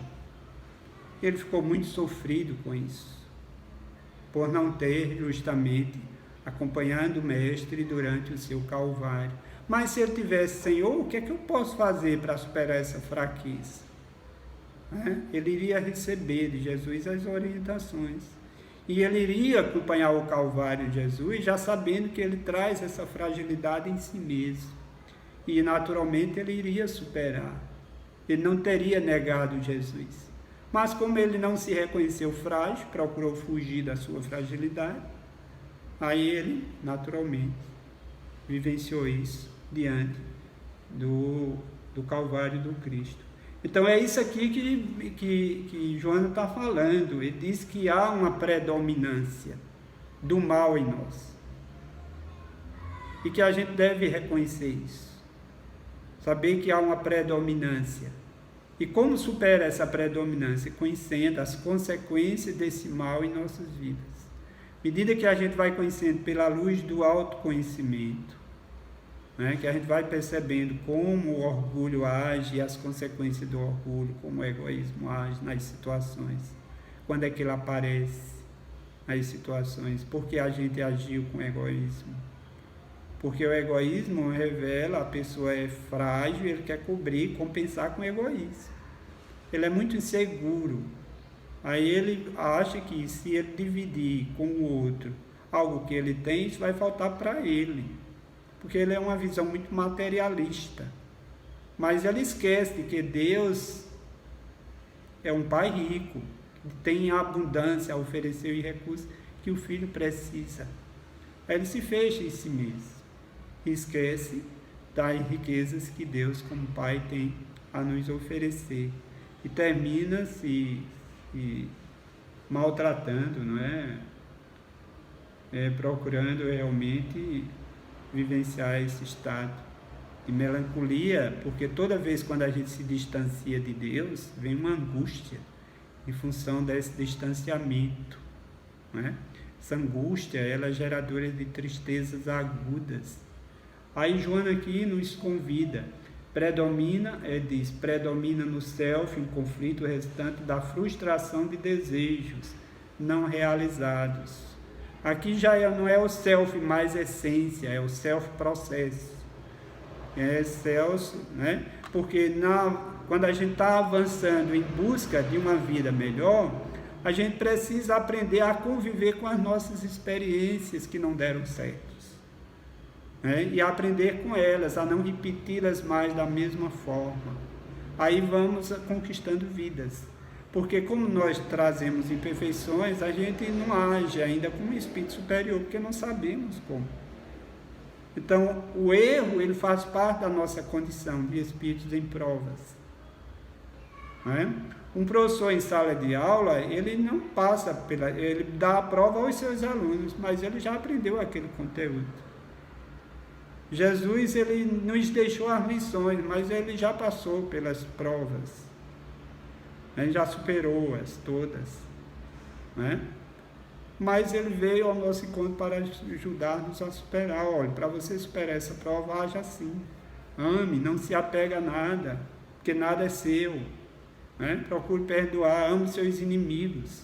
Ele ficou muito sofrido com isso, por não ter justamente acompanhado o Mestre durante o seu Calvário. Mas se ele tivesse: Senhor, o que é que eu posso fazer para superar essa fraqueza? Ele iria receber de Jesus as orientações. E ele iria acompanhar o Calvário de Jesus, já sabendo que ele traz essa fragilidade em si mesmo. E naturalmente ele iria superar. Ele não teria negado Jesus. Mas como ele não se reconheceu frágil, procurou fugir da sua fragilidade, aí ele, naturalmente, vivenciou isso diante do Calvário do Cristo. Então é isso aqui que Joana está falando. Ele diz que há uma predominância do mal em nós. E que a gente deve reconhecer isso. Saber que há uma predominância. E como supera essa predominância? Conhecendo as consequências desse mal em nossas vidas. À medida que a gente vai conhecendo pela luz do autoconhecimento, né? Que a gente vai percebendo como o orgulho age e as consequências do orgulho, como o egoísmo age nas situações, quando é que ele aparece nas situações, porque a gente agiu com egoísmo. Porque o egoísmo revela a pessoa é frágil, ele quer cobrir, compensar com egoísmo. Ele é muito inseguro. Aí ele acha que se ele dividir com o outro algo que ele tem, isso vai faltar para ele. Porque ele é uma visão muito materialista. Mas ele esquece de que Deus é um pai rico, que tem abundância a oferecer os recursos que o filho precisa. Aí ele se fecha em si mesmo. E esquece das riquezas que Deus, como pai, tem a nos oferecer. E termina se maltratando, não é? Procurando realmente vivenciar esse estado de melancolia, porque toda vez quando a gente se distancia de Deus, vem uma angústia em função desse distanciamento, não é? Essa angústia, ela é geradora de tristezas agudas. Aí Joana aqui nos convida, predomina no self, em conflito resultante da frustração de desejos não realizados. Aqui já não é o self mais essência, é o self processo. É self, né? Porque quando a gente está avançando em busca de uma vida melhor, a gente precisa aprender a conviver com as nossas experiências que não deram certo. E aprender com elas, a não repeti-las mais da mesma forma. Aí vamos conquistando vidas. Porque como nós trazemos imperfeições, a gente não age ainda como um espírito superior, porque não sabemos como. Então, o erro, ele faz parte da nossa condição de espíritos em provas. Um professor em sala de aula, ele não passa ele dá a prova aos seus alunos, mas ele já aprendeu aquele conteúdo. Jesus, ele nos deixou as lições, mas ele já passou pelas provas. Ele já superou-as todas. Mas ele veio ao nosso encontro para ajudar-nos a superar. Olha, para você superar essa prova, haja assim. Ame, não se apega a nada, porque nada é seu. Procure perdoar, ame seus inimigos.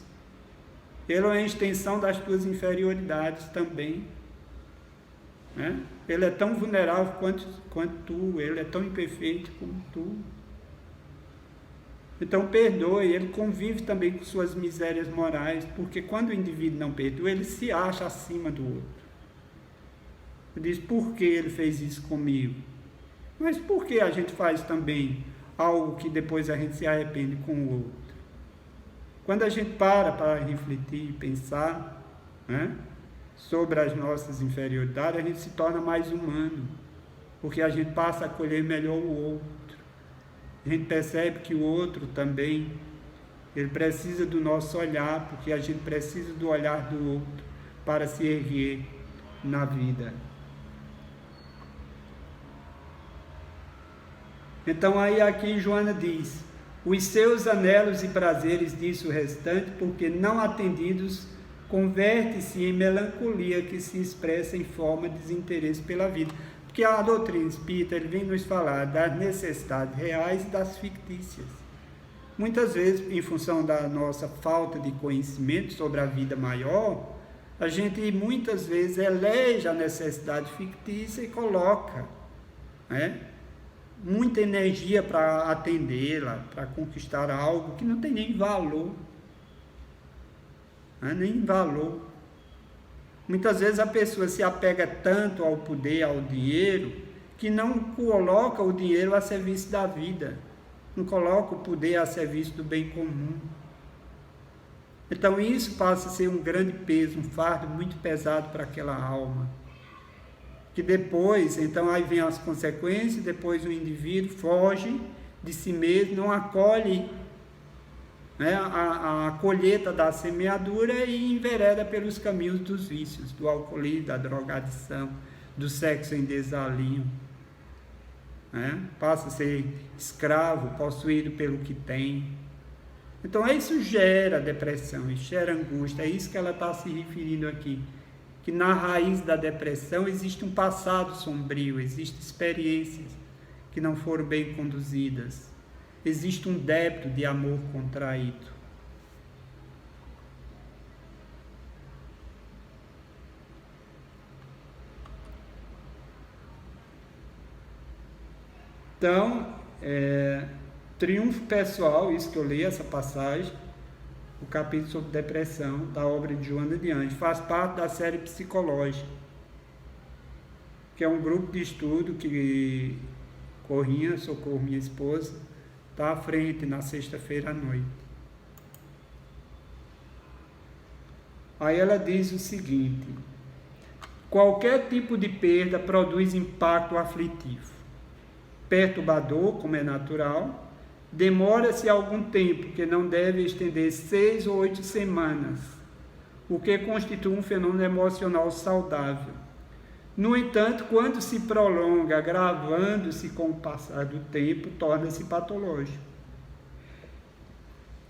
Ele é a extensão das tuas inferioridades também. Ele é tão vulnerável quanto tu, ele é tão imperfeito como tu. Então perdoe, ele convive também com suas misérias morais, porque quando o indivíduo não perdoa, ele se acha acima do outro. Ele diz, por que ele fez isso comigo? Mas por que a gente faz também algo que depois a gente se arrepende com o outro? Quando a gente para refletir e pensar, sobre as nossas inferioridades, a gente se torna mais humano, porque a gente passa a acolher melhor o outro. A gente percebe que o outro também, ele precisa do nosso olhar, porque a gente precisa do olhar do outro para se erguer na vida. Então aí aqui Joana diz, os seus anelos e prazeres disso restante, porque não atendidos, converte-se em melancolia que se expressa em forma de desinteresse pela vida. Porque a doutrina espírita, ele vem nos falar das necessidades reais e das fictícias. Muitas vezes, em função da nossa falta de conhecimento sobre a vida maior, a gente muitas vezes elege a necessidade fictícia e coloca muita energia para atendê-la, para conquistar algo que não tem nem valor. Nem valor. Muitas vezes a pessoa se apega tanto ao poder, ao dinheiro, que não coloca o dinheiro a serviço da vida, não coloca o poder a serviço do bem comum. Então isso passa a ser um grande peso, um fardo muito pesado para aquela alma. Que depois, então aí vem as consequências, depois o indivíduo foge de si mesmo, não acolhe a colheita da semeadura e envereda pelos caminhos dos vícios, do alcoolismo, da drogadição, do sexo em desalinho. Passa a ser escravo, possuído pelo que tem. Então isso gera depressão, isso gera angústia, é isso que ela está se referindo aqui, que na raiz da depressão existe um passado sombrio, existem experiências que não foram bem conduzidas, existe um débito de amor contraído. Então, triunfo pessoal, isso que eu li, essa passagem, o capítulo sobre depressão, da obra de Joana de Anjos, faz parte da série psicológica, que é um grupo de estudo que Corrinha, Socorro, minha esposa, está à frente na sexta-feira à noite. Aí ela diz o seguinte: qualquer tipo de perda produz impacto aflitivo, perturbador, como é natural, demora-se algum tempo, que não deve estender 6 ou 8 semanas, o que constitui um fenômeno emocional saudável. No entanto, quando se prolonga, agravando-se com o passar do tempo, torna-se patológico,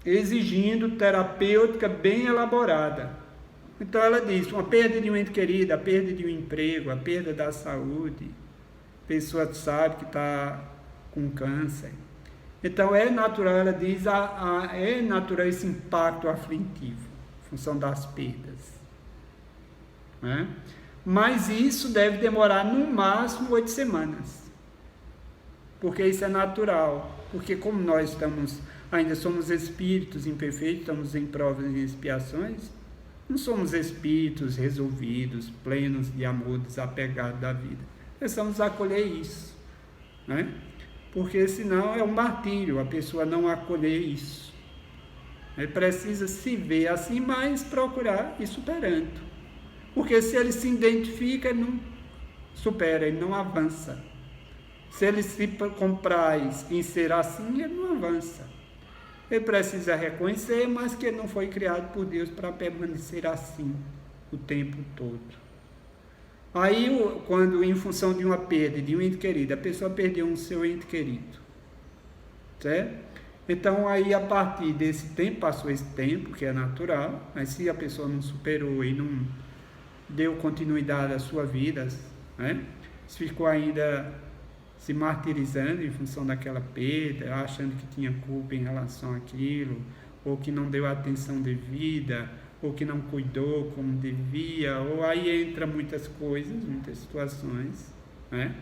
exigindo terapêutica bem elaborada. Então ela diz, uma perda de um ente querido, a perda de um emprego, a perda da saúde, a pessoa sabe que está com câncer. Então é natural, ela diz, é natural esse impacto aflitivo, em função das perdas. Né? Mas isso deve demorar no máximo 8 semanas. Porque isso é natural. Porque como nós ainda somos espíritos imperfeitos, estamos em provas e expiações, não somos espíritos resolvidos, plenos de amor, desapegados da vida. Precisamos acolher isso. Né? Porque senão é um martírio a pessoa não acolher isso. Precisa se ver assim, mas procurar ir superando. Porque se ele se identifica, ele não supera, ele não avança. Se ele se compraz em ser assim, ele não avança. Ele precisa reconhecer, mas que ele não foi criado por Deus para permanecer assim o tempo todo. Aí, quando em função de uma perda de um ente querido, a pessoa perdeu um seu ente querido, certo? Então, aí, a partir desse tempo, passou esse tempo, que é natural, mas se a pessoa não superou e não deu continuidade à sua vida, né? Se ficou ainda se martirizando em função daquela perda, achando que tinha culpa em relação àquilo, ou que não deu atenção devida, ou que não cuidou como devia, ou aí entra muitas coisas, muitas situações, né?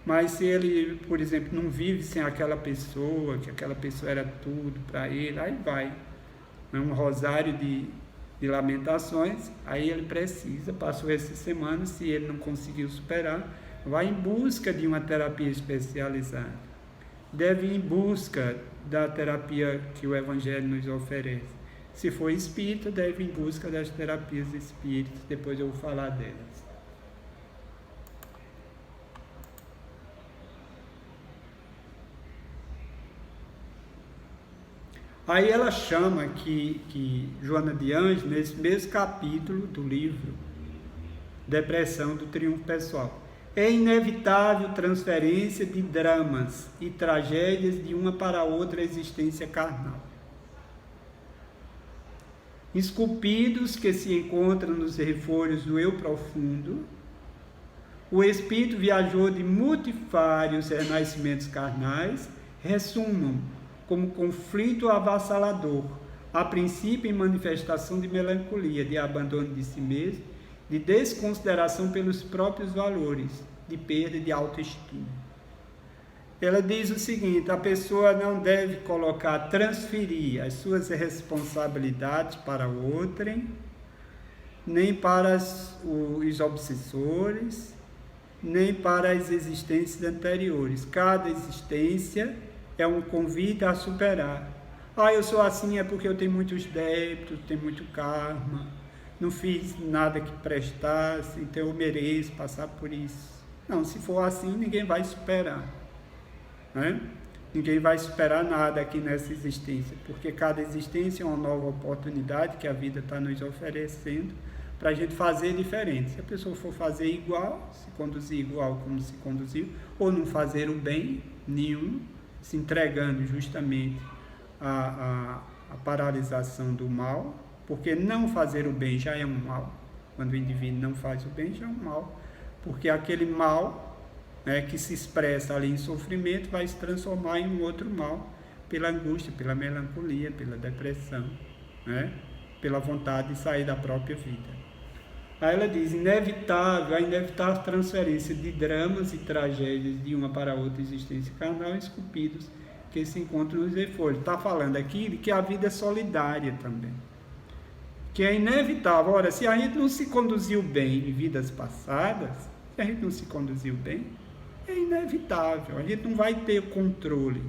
Mas se ele, por exemplo, não vive sem aquela pessoa, que aquela pessoa era tudo para ele, aí vai, é um rosário de lamentações, aí ele precisa, passou essa semana, se ele não conseguiu superar, vai em busca de uma terapia especializada, deve ir em busca da terapia que o Evangelho nos oferece. Se for espírita, deve ir em busca das terapias espíritas, depois eu vou falar delas. Aí ela chama que Joana de Anjos, nesse mesmo capítulo do livro Depressão do Triunfo Pessoal, é inevitável transferência de dramas e tragédias de uma para outra existência carnal. Esculpidos que se encontram nos refolhos do eu profundo, o espírito viajou de multifários renascimentos carnais, ressumam como conflito avassalador, a princípio em manifestação de melancolia, de abandono de si mesmo, de desconsideração pelos próprios valores, de perda de autoestima. Ela diz o seguinte: a pessoa não deve transferir as suas responsabilidades para outrem, nem para os obsessores, nem para as existências anteriores. Cada existência é um convite a superar. Eu sou assim é porque eu tenho muitos débitos, tenho muito karma, não fiz nada que prestasse, então eu mereço passar por isso. Não, se for assim, ninguém vai superar. Né? Ninguém vai superar nada aqui nessa existência, porque cada existência é uma nova oportunidade que a vida está nos oferecendo para a gente fazer diferente. Se a pessoa for fazer igual, se conduzir igual como se conduziu, ou não fazer o bem nenhum, se entregando justamente à paralisação do mal, porque não fazer o bem já é um mal, Quando o indivíduo não faz o bem, já é um mal, porque aquele mal, né, que se expressa ali em sofrimento vai se transformar em um outro mal, pela angústia, pela melancolia, pela depressão, né, pela vontade de sair da própria vida. Aí ela diz, a inevitável transferência de dramas e tragédias de uma para outra existência carnal, esculpidos que se encontram nos reforços. Está falando aqui de que a vida é solidária também, que é inevitável. Ora, se a gente não se conduziu bem em vidas passadas, se a gente não se conduziu bem, é inevitável, a gente não vai ter controle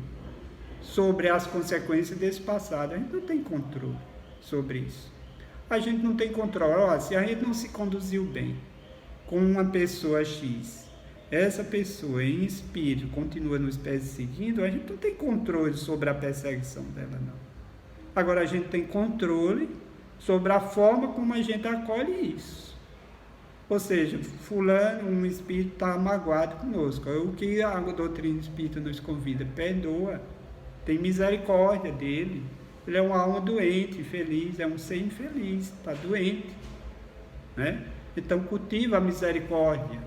sobre as consequências desse passado, a gente não tem controle sobre isso. A gente não tem controle. Se a gente não se conduziu bem com uma pessoa X, essa pessoa em espírito continua nos perseguindo, a gente não tem controle sobre a perseguição dela, não. Agora a gente tem controle sobre a forma como a gente acolhe isso. Ou seja, fulano, um espírito está magoado conosco. O que a doutrina espírita nos convida? Perdoa, tem misericórdia dele. Ele é uma alma doente, infeliz, é um ser infeliz, está doente, né? Então cultiva a misericórdia,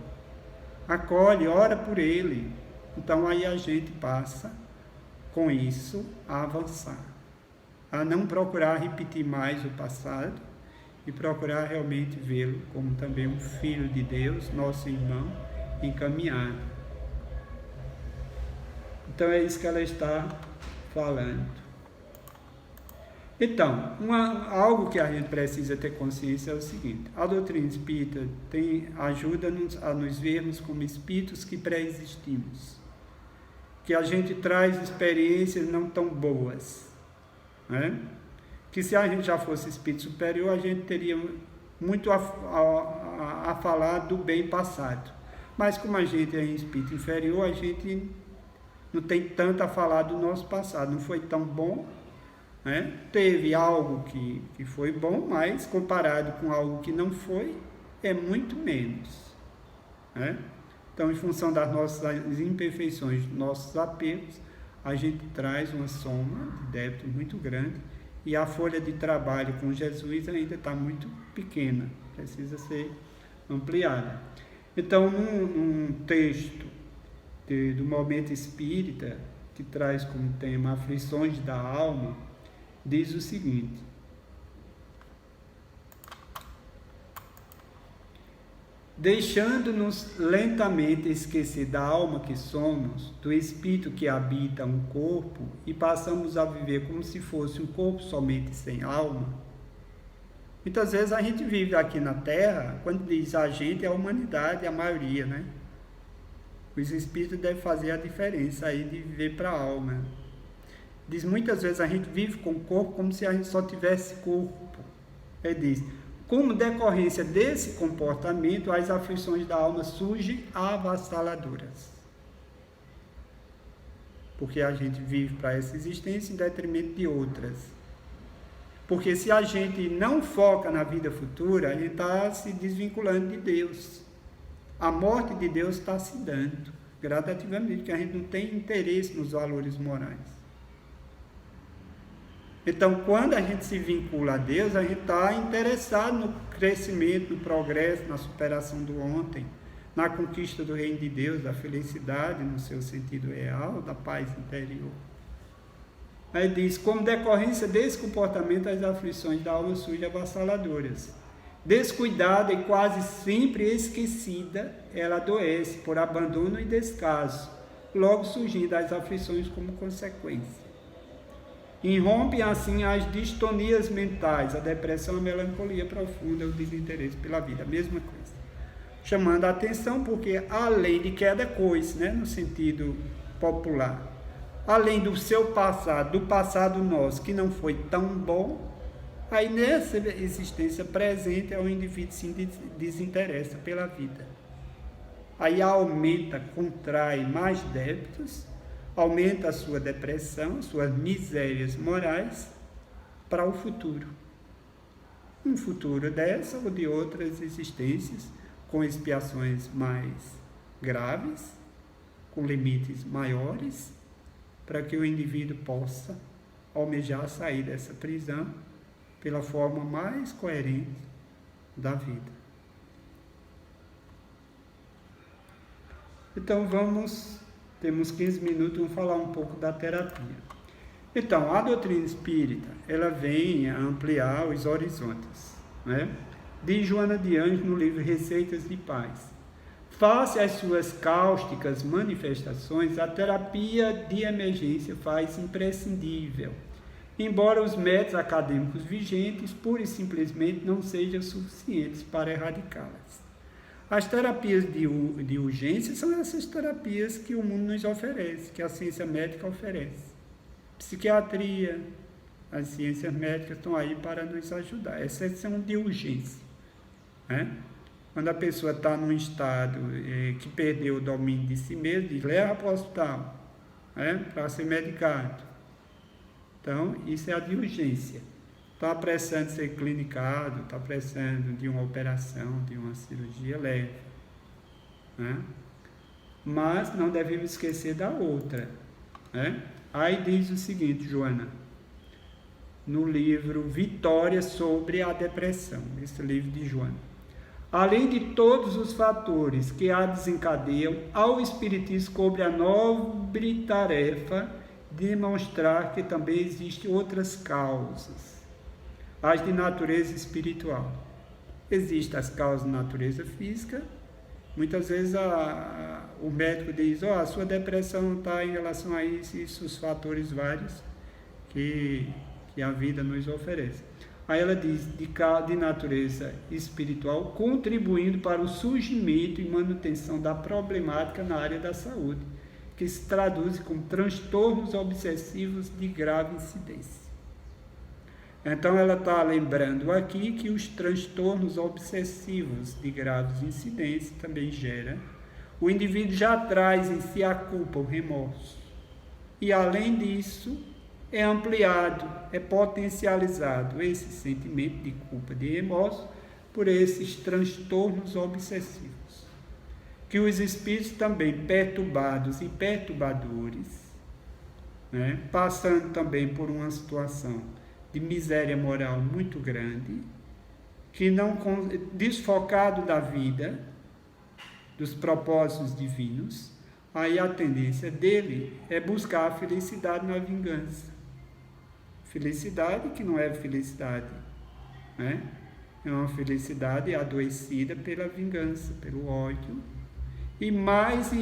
acolhe, ora por ele. Então aí a gente passa com isso a avançar, a não procurar repetir mais o passado e procurar realmente vê-lo como também um filho de Deus, nosso irmão, encaminhado. Então é isso que ela está falando. Então, algo que a gente precisa ter consciência é o seguinte: a doutrina espírita ajuda-nos a nos vermos como espíritos que pré-existimos, que a gente traz experiências não tão boas, né? Que se a gente já fosse espírito superior, a gente teria muito a falar do bem passado, mas como a gente é espírito inferior, a gente não tem tanto a falar do nosso passado, não foi tão bom, né? Teve algo que foi bom, mas comparado com algo que não foi, é muito menos, né? Então, em função das nossas imperfeições, dos nossos apegos, a gente traz uma soma de débito muito grande e a folha de trabalho com Jesus ainda está muito pequena, precisa ser ampliada. Então, num texto do Momento Espírita, que traz como tema Aflições da Alma, diz o seguinte: deixando-nos lentamente esquecer da alma que somos, do espírito que habita um corpo, e passamos a viver como se fosse um corpo somente sem alma. Muitas vezes a gente vive aqui na Terra, quando diz a gente, é a humanidade, a maioria, né? Os espíritos devem fazer a diferença aí de viver para a alma. Diz, muitas vezes a gente vive com o corpo como se a gente só tivesse corpo. Ele diz, como decorrência desse comportamento, as aflições da alma surgem avassaladoras. Porque a gente vive para essa existência em detrimento de outras. Porque se a gente não foca na vida futura, a gente está se desvinculando de Deus. A morte de Deus está se dando gradativamente, porque a gente não tem interesse nos valores morais. Então, quando a gente se vincula a Deus, a gente está interessado no crescimento, no progresso, na superação do ontem, na conquista do reino de Deus, da felicidade no seu sentido real, da paz interior. Aí diz, como decorrência desse comportamento, as aflições da alma surgem avassaladoras. Descuidada e quase sempre esquecida, ela adoece por abandono e descaso, logo surgindo as aflições como consequência. Irrompem assim as distonias mentais, a depressão, a melancolia profunda, o desinteresse pela vida, a mesma coisa. Chamando a atenção porque além de queda coisa, né, no sentido popular, além do seu passado, do passado nosso, que não foi tão bom, aí nessa existência presente o indivíduo se desinteressa pela vida. Aí aumenta, contrai mais débitos, aumenta a sua depressão, suas misérias morais para o futuro. Um futuro dessa ou de outras existências, com expiações mais graves, com limites maiores, para que o indivíduo possa almejar sair dessa prisão pela forma mais coerente da vida. Então temos 15 minutos, vamos falar um pouco da terapia. Então, a doutrina espírita, ela vem a ampliar os horizontes, né? Diz Joana de Ângeles no livro Receitas de Paz: face às suas cáusticas manifestações, a terapia de emergência faz imprescindível, embora os métodos acadêmicos vigentes pura e simplesmente não sejam suficientes para erradicá-las. As terapias de urgência são essas terapias que o mundo nos oferece, que a ciência médica oferece. Psiquiatria, as ciências médicas estão aí para nos ajudar. Essas são de urgência, né? Quando a pessoa está num estado que perdeu o domínio de si mesmo, diz, leva para o hospital, né, para ser medicado. Então, isso é a de urgência. Está precisando ser clinicado, está precisando de uma operação, de uma cirurgia leve, né? Mas não devemos esquecer da outra, né? Aí diz o seguinte, Joana, no livro Vitória sobre a Depressão, esse livro de Joana: além de todos os fatores que a desencadeiam, ao Espiritismo coube a nobre tarefa de demonstrar que também existem outras causas, as de natureza espiritual. Existem as causas de natureza física. Muitas vezes o médico diz, a sua depressão está em relação a isso, os fatores vários que a vida nos oferece. Aí ela diz, de natureza espiritual, contribuindo para o surgimento e manutenção da problemática na área da saúde, que se traduz como transtornos obsessivos de grave incidência. Então ela está lembrando aqui que os transtornos obsessivos de graves incidências também geram. O indivíduo já traz em si a culpa, o remorso. E além disso, é ampliado, é potencializado esse sentimento de culpa, de remorso, por esses transtornos obsessivos. Que os espíritos também perturbados e perturbadores, né, passando também por uma situação de miséria moral muito grande, que não desfocado da vida, dos propósitos divinos, aí a tendência dele é buscar a felicidade na vingança. Felicidade que não é felicidade, né? É uma felicidade adoecida pela vingança, pelo ódio. E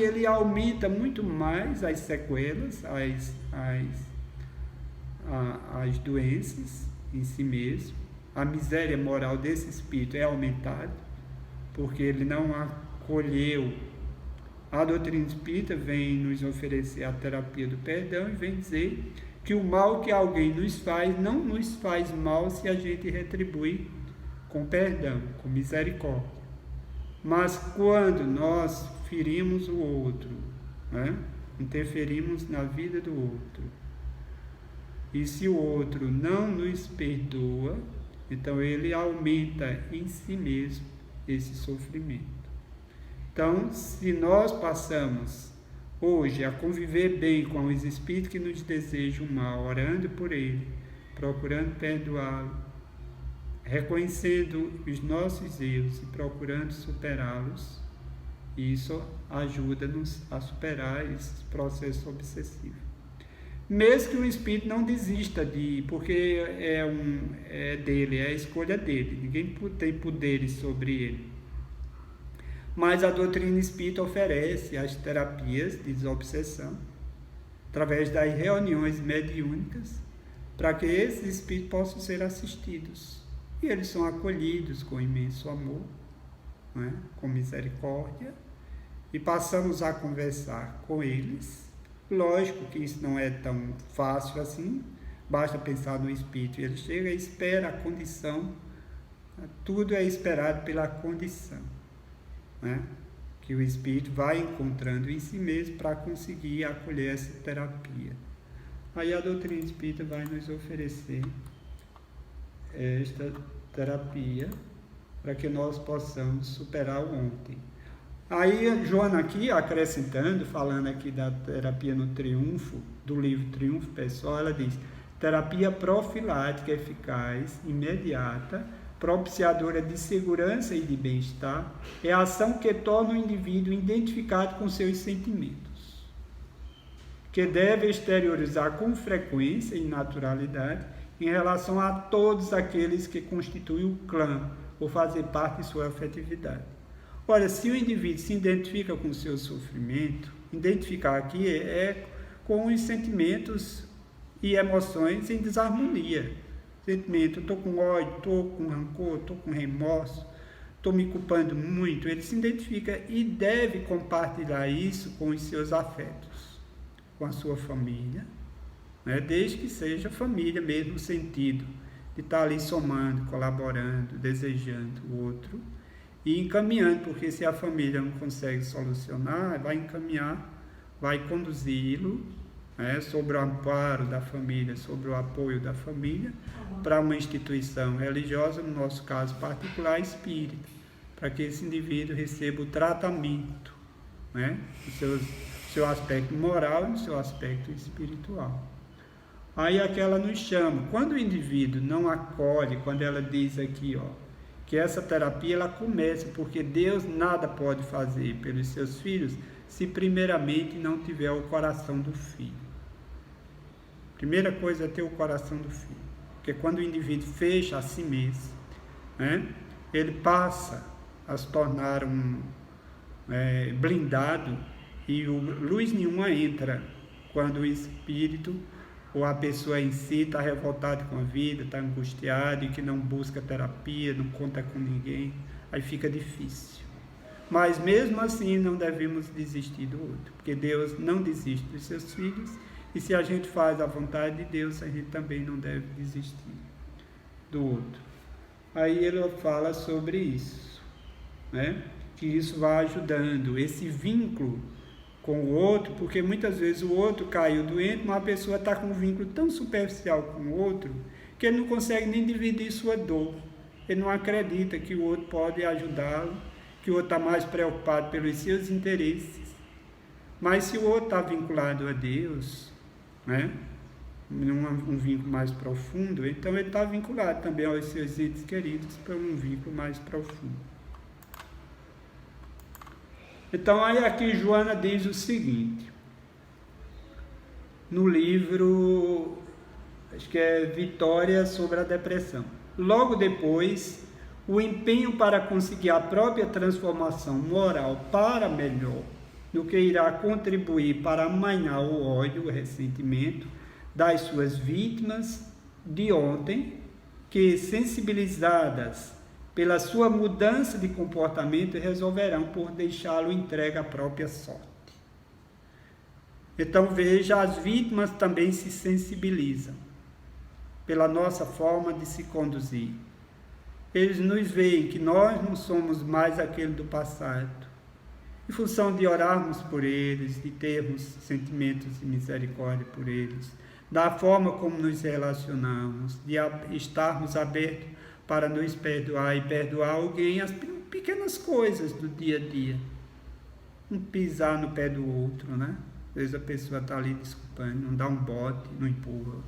ele aumenta muito mais as sequelas, as doenças em si mesmo. A miséria moral desse espírito é aumentada, porque ele não acolheu. A doutrina espírita vem nos oferecer a terapia do perdão e vem dizer que o mal que alguém nos faz não nos faz mal se a gente retribui com perdão, com misericórdia. Mas quando nós ferimos o outro, né, interferimos na vida do outro, e se o outro não nos perdoa, então ele aumenta em si mesmo esse sofrimento. Então, se nós passamos hoje a conviver bem com os espíritos que nos desejam mal, orando por ele, procurando perdoá-lo, reconhecendo os nossos erros e procurando superá-los, isso ajuda-nos a superar esses processos obsessivos. Mesmo que o espírito não desista porque é dele, é a escolha dele, ninguém tem poderes sobre ele. Mas a doutrina espírita oferece as terapias de desobsessão, através das reuniões mediúnicas, para que esses espíritos possam ser assistidos. E eles são acolhidos com imenso amor, né, com misericórdia, e passamos a conversar com eles. Lógico que isso não é tão fácil assim, basta pensar no espírito. Ele chega e espera a condição, tudo é esperado pela condição, né, que o espírito vai encontrando em si mesmo para conseguir acolher essa terapia. Aí a doutrina espírita vai nos oferecer esta terapia para que nós possamos superar o ontem. Aí Joana aqui, acrescentando, falando aqui da terapia no triunfo, do livro Triunfo Pessoal, ela diz: terapia profilática eficaz, imediata, propiciadora de segurança e de bem-estar, é a ação que torna o indivíduo identificado com seus sentimentos, que deve exteriorizar com frequência e naturalidade em relação a todos aqueles que constituem o clã ou fazem parte de sua afetividade. Ora, se o indivíduo se identifica com o seu sofrimento, identificar aqui é com os sentimentos e emoções em desarmonia. Sentimento, estou com ódio, estou com rancor, estou com remorso, estou me culpando muito. Ele se identifica e deve compartilhar isso com os seus afetos, com a sua família, né? Desde que seja família mesmo, no sentido de estar ali somando, colaborando, desejando o outro e encaminhando, porque se a família não consegue solucionar, vai encaminhar, vai conduzi-lo, né, sobre o amparo da família, sobre o apoio da família, para uma instituição religiosa, no nosso caso particular, espírita, para que esse indivíduo receba o tratamento, né, no seu aspecto moral e no seu aspecto espiritual. Aí aquela nos chama, quando o indivíduo não acolhe, quando ela diz aqui, que essa terapia ela começa, porque Deus nada pode fazer pelos seus filhos, se primeiramente não tiver o coração do filho. Primeira coisa é ter o coração do filho, porque quando o indivíduo fecha a si mesmo, né, ele passa a se tornar blindado e luz nenhuma entra quando o espírito ou a pessoa em si está revoltada com a vida, está angustiado e que não busca terapia, não conta com ninguém, aí fica difícil. Mas mesmo assim não devemos desistir do outro, porque Deus não desiste dos seus filhos, e se a gente faz a vontade de Deus, a gente também não deve desistir do outro. Aí ele fala sobre isso, né? Que isso vai ajudando, esse vínculo com o outro, porque muitas vezes o outro caiu doente, mas a pessoa está com um vínculo tão superficial com o outro, que ele não consegue nem dividir sua dor. Ele não acredita que o outro pode ajudá-lo, que o outro está mais preocupado pelos seus interesses. Mas se o outro está vinculado a Deus, né, um vínculo mais profundo, então ele está vinculado também aos seus entes queridos por um vínculo mais profundo. Então aí aqui Joana diz o seguinte, no livro, acho que é Vitória sobre a Depressão. Logo depois, o empenho para conseguir a própria transformação moral para melhor, no que irá contribuir para amainhar o ódio, o ressentimento das suas vítimas de ontem, que, sensibilizadas pela sua mudança de comportamento, resolverão por deixá-lo entregue à própria sorte. Então veja, as vítimas também se sensibilizam pela nossa forma de se conduzir. Eles nos veem que nós não somos mais aquele do passado. Em função de orarmos por eles, de termos sentimentos de misericórdia por eles, da forma como nos relacionamos, de estarmos abertos para nos perdoar e perdoar alguém, as pequenas coisas do dia a dia. Não pisar no pé do outro, né? Às vezes a pessoa está ali desculpando, não dá um bote, não empurra.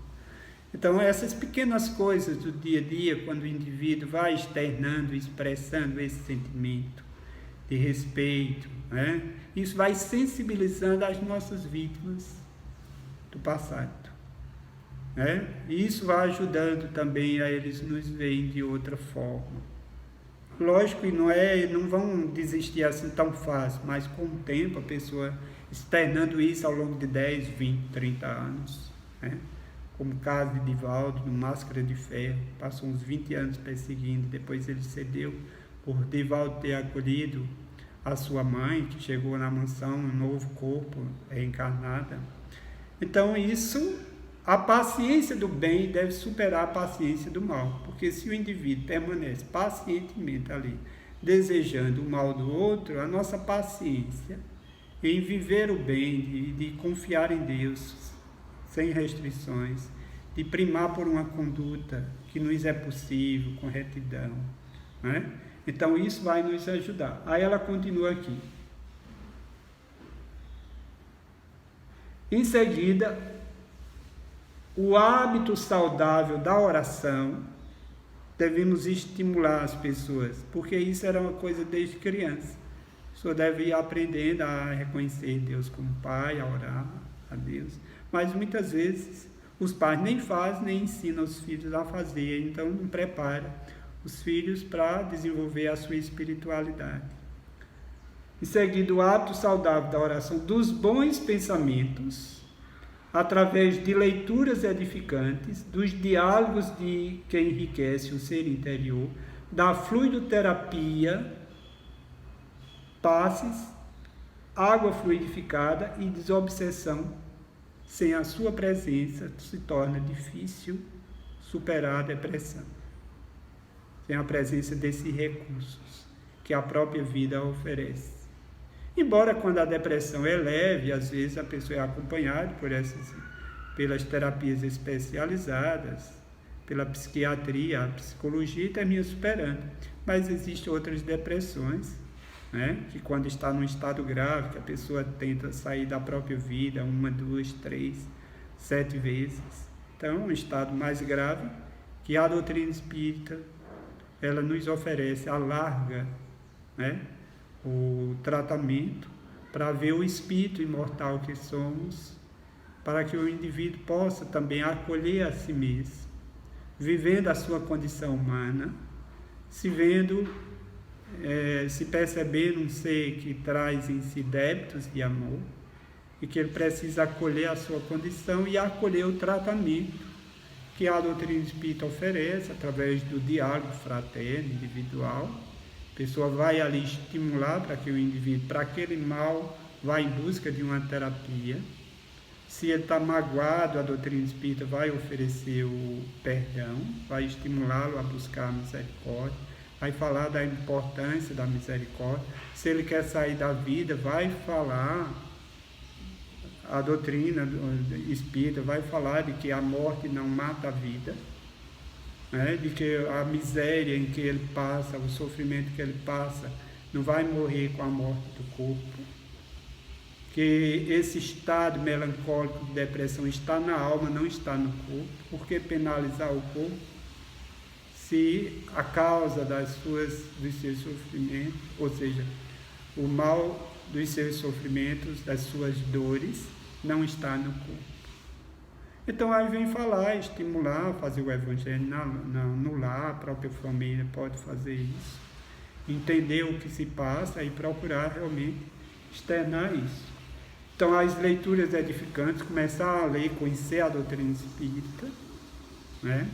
Então, essas pequenas coisas do dia a dia, quando o indivíduo vai externando, expressando esse sentimento de respeito, né? Isso vai sensibilizando as nossas vítimas do passado, né? E isso vai ajudando também a eles nos verem de outra forma. Lógico que não vão desistir assim tão fácil, mas com o tempo a pessoa externando isso ao longo de 10, 20, 30 anos, né? Como o caso de Divaldo, no Máscara de Ferro, passou uns 20 anos perseguindo, depois ele cedeu por Divaldo ter acolhido a sua mãe, que chegou na mansão, um novo corpo, reencarnada. Então isso, a paciência do bem deve superar a paciência do mal, porque se o indivíduo permanece pacientemente ali, desejando o mal do outro, a nossa paciência em viver o bem, de confiar em Deus, sem restrições, de primar por uma conduta que nos é possível, com retidão, né? Então isso vai nos ajudar. Aí ela continua aqui. Em seguida, o hábito saudável da oração devemos estimular as pessoas, porque isso era uma coisa desde criança. A pessoa deve ir aprendendo a reconhecer Deus como Pai, a orar a Deus. Mas muitas vezes os pais nem fazem, nem ensinam os filhos a fazer, então não prepara os filhos para desenvolver a sua espiritualidade. Em seguida, o hábito saudável da oração dos bons pensamentos, através de leituras edificantes, dos diálogos que enriquecem o ser interior, da fluidoterapia, passes, água fluidificada e desobsessão. Sem a sua presença, se torna difícil superar a depressão. Sem a presença desses recursos que a própria vida oferece. Embora quando a depressão é leve, às vezes a pessoa é acompanhada pelas terapias especializadas, pela psiquiatria, a psicologia, e termina superando. Mas existem outras depressões, né, que quando está num estado grave, que a pessoa tenta sair da própria vida 1, 2, 3, 7 vezes. Então, um estado mais grave, que a doutrina espírita, ela nos oferece, alarga, né, o tratamento para ver o espírito imortal que somos, para que o indivíduo possa também acolher a si mesmo, vivendo a sua condição humana, se vendo, se percebendo um ser que traz em si débitos de amor e que ele precisa acolher a sua condição e acolher o tratamento que a doutrina espírita oferece através do diálogo fraterno, individual. A pessoa vai ali estimular para que o indivíduo, para aquele mal, vá em busca de uma terapia. Se ele está magoado, a doutrina espírita vai oferecer o perdão, vai estimulá-lo a buscar a misericórdia, vai falar da importância da misericórdia. Se ele quer sair da vida, vai falar, a doutrina espírita vai falar de que a morte não mata a vida, né? De que a miséria em que ele passa, o sofrimento que ele passa, não vai morrer com a morte do corpo, que esse estado melancólico de depressão está na alma, não está no corpo. Por que penalizar o corpo se a causa dos seus sofrimentos, ou seja, o mal dos seus sofrimentos, das suas dores, não está no corpo? Então aí vem falar, estimular, fazer o evangelho no lar, a própria família pode fazer isso, entender o que se passa e procurar realmente externar isso. Então as leituras edificantes, começar a ler, conhecer a doutrina espírita, né?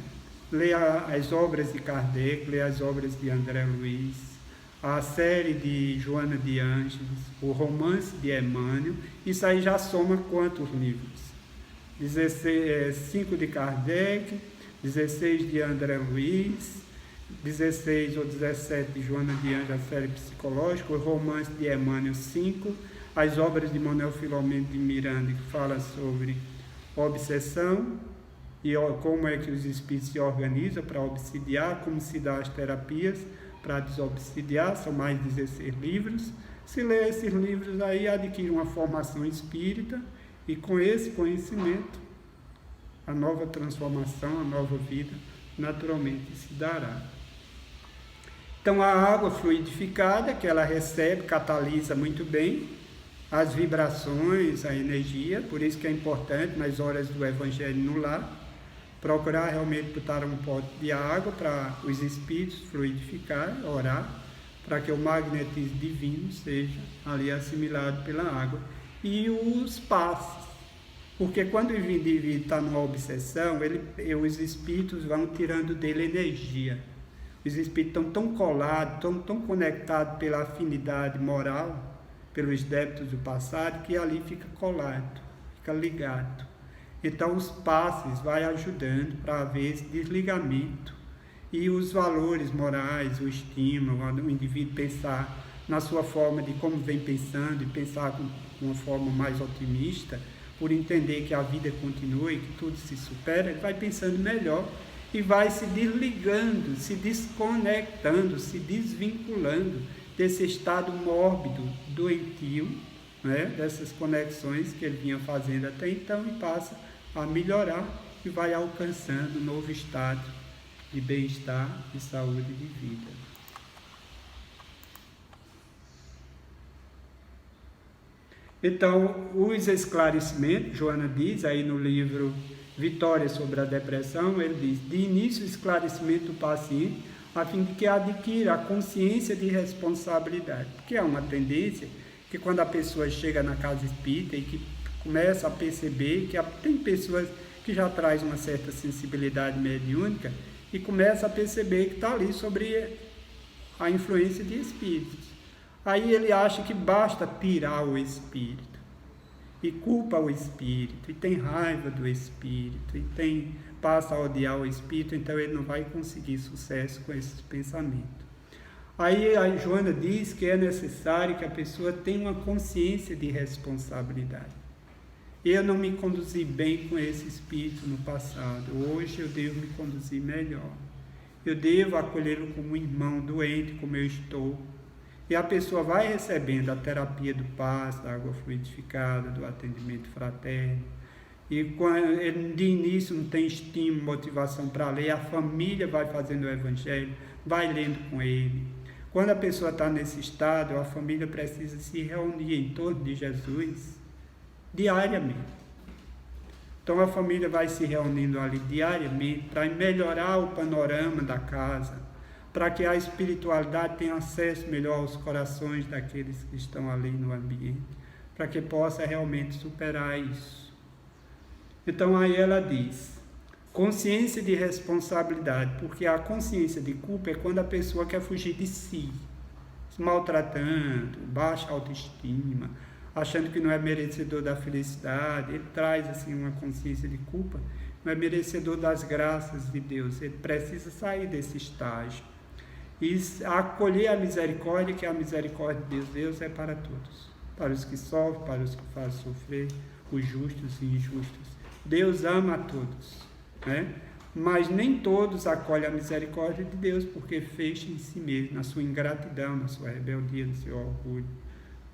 Ler as obras de Kardec, ler as obras de André Luiz, a série de Joana de Ângeles, o romance de Emmanuel. Isso aí já soma quantos livros? 5 de Kardec, 16 de André Luiz, 16 ou 17 de Joana de Ângeles, a série psicológica, o romance de Emmanuel 5, as obras de Manuel Filomeno de Miranda, que fala sobre obsessão e como é que os espíritos se organizam para obsidiar, como se dá as terapias para desobsidiar, são mais 16 livros. Se ler esses livros aí, adquire uma formação espírita, e com esse conhecimento, a nova transformação, a nova vida, naturalmente se dará. Então, a água fluidificada, que ela recebe, catalisa muito bem as vibrações, a energia, por isso que é importante, nas horas do Evangelho no lar, procurar realmente botar um pote de água para os espíritos fluidificar, orar, para que o magnetismo divino seja ali assimilado pela água. E os passes, porque quando o indivíduo está numa obsessão, os espíritos vão tirando dele energia. Os espíritos estão tão colados, tão conectados pela afinidade moral, pelos débitos do passado, que ali fica colado, fica ligado. Então os passes vai ajudando para haver esse desligamento. E os valores morais, o estímulo, o indivíduo pensar na sua forma de como vem pensando, e pensar com uma forma mais otimista, por entender que a vida continua e que tudo se supera, ele vai pensando melhor e vai se desligando, se desconectando, se desvinculando desse estado mórbido, doentio, né? Dessas conexões que ele vinha fazendo até então, e passa a melhorar e vai alcançando um novo estado de bem-estar, de saúde e de vida. Então, os esclarecimentos, Joana diz aí no livro Vitória sobre a Depressão, ele diz: de início o esclarecimento do paciente, a fim de que adquira a consciência de responsabilidade. Porque é uma tendência que quando a pessoa chega na casa espírita e que começa a perceber que tem pessoas que já traz uma certa sensibilidade mediúnica e começa a perceber que está ali sobre a influência de espíritos. Aí ele acha que basta tirar o espírito e culpa o espírito e tem raiva do espírito e passa a odiar o espírito, então ele não vai conseguir sucesso com esses pensamentos. Aí a Joana diz que é necessário que a pessoa tenha uma consciência de responsabilidade. Eu não me conduzi bem com esse espírito no passado, hoje eu devo me conduzir melhor. Eu devo acolhê-lo como um irmão doente, como eu estou. E a pessoa vai recebendo a terapia do passe, da água fluidificada, do atendimento fraterno. E quando ele, de início, não tem estímulo, motivação para ler, a família vai fazendo o evangelho, vai lendo com ele. Quando a pessoa está nesse estado, a família precisa se reunir em torno de Jesus diariamente. Então a família vai se reunindo ali diariamente para melhorar o panorama da casa, para que a espiritualidade tenha acesso melhor aos corações daqueles que estão ali no ambiente, para que possa realmente superar isso. Então aí ela diz: consciência de responsabilidade, porque a consciência de culpa é quando a pessoa quer fugir de si, se maltratando, baixa autoestima, achando que não é merecedor da felicidade. Ele traz assim uma consciência de culpa, não é merecedor das graças de Deus. Ele precisa sair desse estágio e acolher a misericórdia, que a misericórdia de Deus é para todos, para os que sofrem, para os que fazem sofrer, os justos e injustos. Deus ama a todos, né? Mas nem todos acolhem a misericórdia de Deus, porque fecham em si mesmo, na sua ingratidão, na sua rebeldia, no seu orgulho,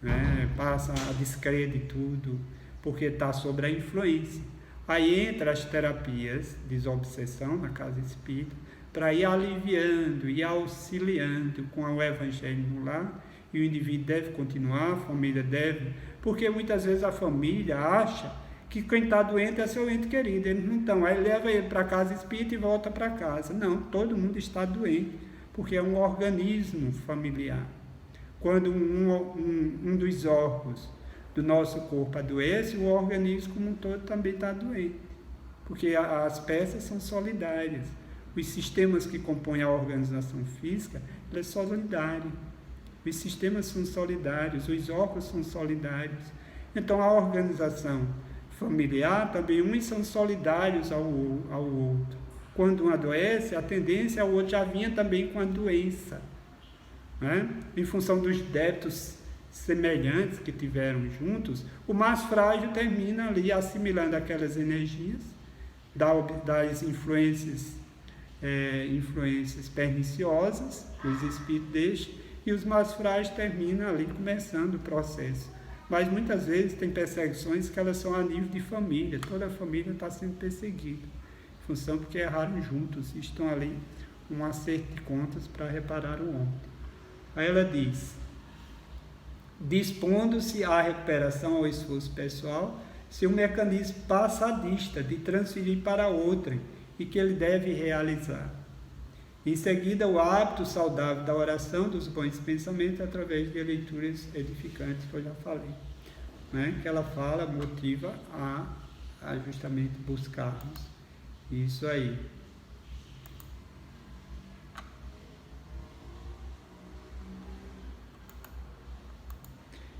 né? Passa a descrer de tudo, porque está sob a influência. Aí entra as terapias de desobsessão na casa espírita, para ir aliviando e auxiliando com o evangelho no lar, e o indivíduo deve continuar, a família deve, porque muitas vezes a família acha que quem está doente é seu ente querido. Eles não estão, aí leva ele para a casa espírita e volta para casa. Não, todo mundo está doente, porque é um organismo familiar. Quando um dos órgãos do nosso corpo adoece, o organismo como um todo também está doente, porque as peças são solidárias. Os sistemas que compõem a organização física, eles são solidários. Os sistemas são solidários, os órgãos são solidários. Então a organização familiar também, uns são solidários ao outro. Quando um adoece, a tendência é o outro já vinha também com a doença, né? Em função dos débitos semelhantes que tiveram juntos, o mais frágil termina ali assimilando aquelas energias das influências perniciosas que os espíritos deixam, e os mais frágeis terminam ali começando o processo. Mas muitas vezes tem perseguições que elas são a nível de família, toda a família está sendo perseguida, em função porque erraram juntos, e estão ali um acerto de contas para reparar o ontem. Aí ela diz: dispondo-se à recuperação ao esforço pessoal, se um mecanismo passadista de transferir para outrem e que ele deve realizar. Em seguida, o hábito saudável da oração, dos bons pensamentos, através de leituras edificantes, que eu já falei, né? Que ela fala, motiva a justamente buscarmos isso aí.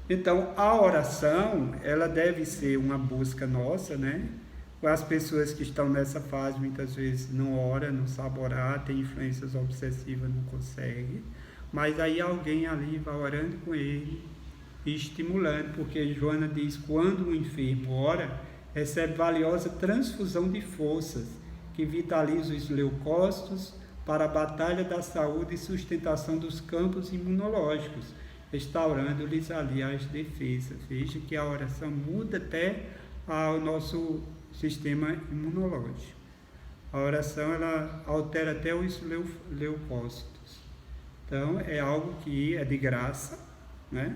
Então, a oração, ela deve ser uma busca nossa, né? As pessoas que estão nessa fase, muitas vezes, não oram, não sabem orar, tem influências obsessivas, não conseguem. Mas aí alguém ali vai orando com ele e estimulando, porque Joana diz, quando um enfermo ora, recebe valiosa transfusão de forças, que vitaliza os leucócitos para a batalha da saúde e sustentação dos campos imunológicos, restaurando-lhes ali as defesas. Veja que a oração muda até o nosso sistema imunológico. A oração, ela altera até os leucócitos. Então, é algo que é de graça, né?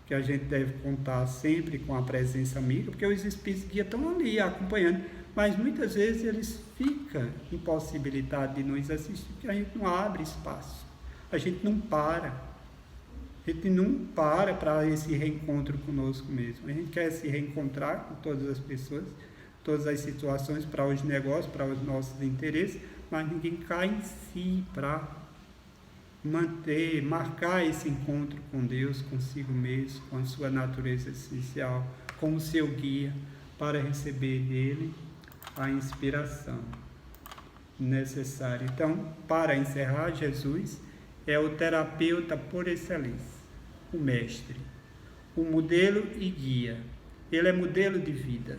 Que a gente deve contar sempre com a presença amiga, porque os espíritos guia estão ali acompanhando, mas muitas vezes eles ficam impossibilitados de nos assistir, porque a gente não abre espaço, a gente não para. A gente não para esse reencontro conosco mesmo. A gente quer se reencontrar com todas as pessoas, todas as situações, para os negócios, para os nossos interesses, mas ninguém cai em si para marcar esse encontro com Deus, consigo mesmo, com a sua natureza essencial, com o seu guia, para receber dele a inspiração necessária. Então, para encerrar, Jesus é o terapeuta por excelência, o mestre, o modelo e guia. Ele é modelo de vida.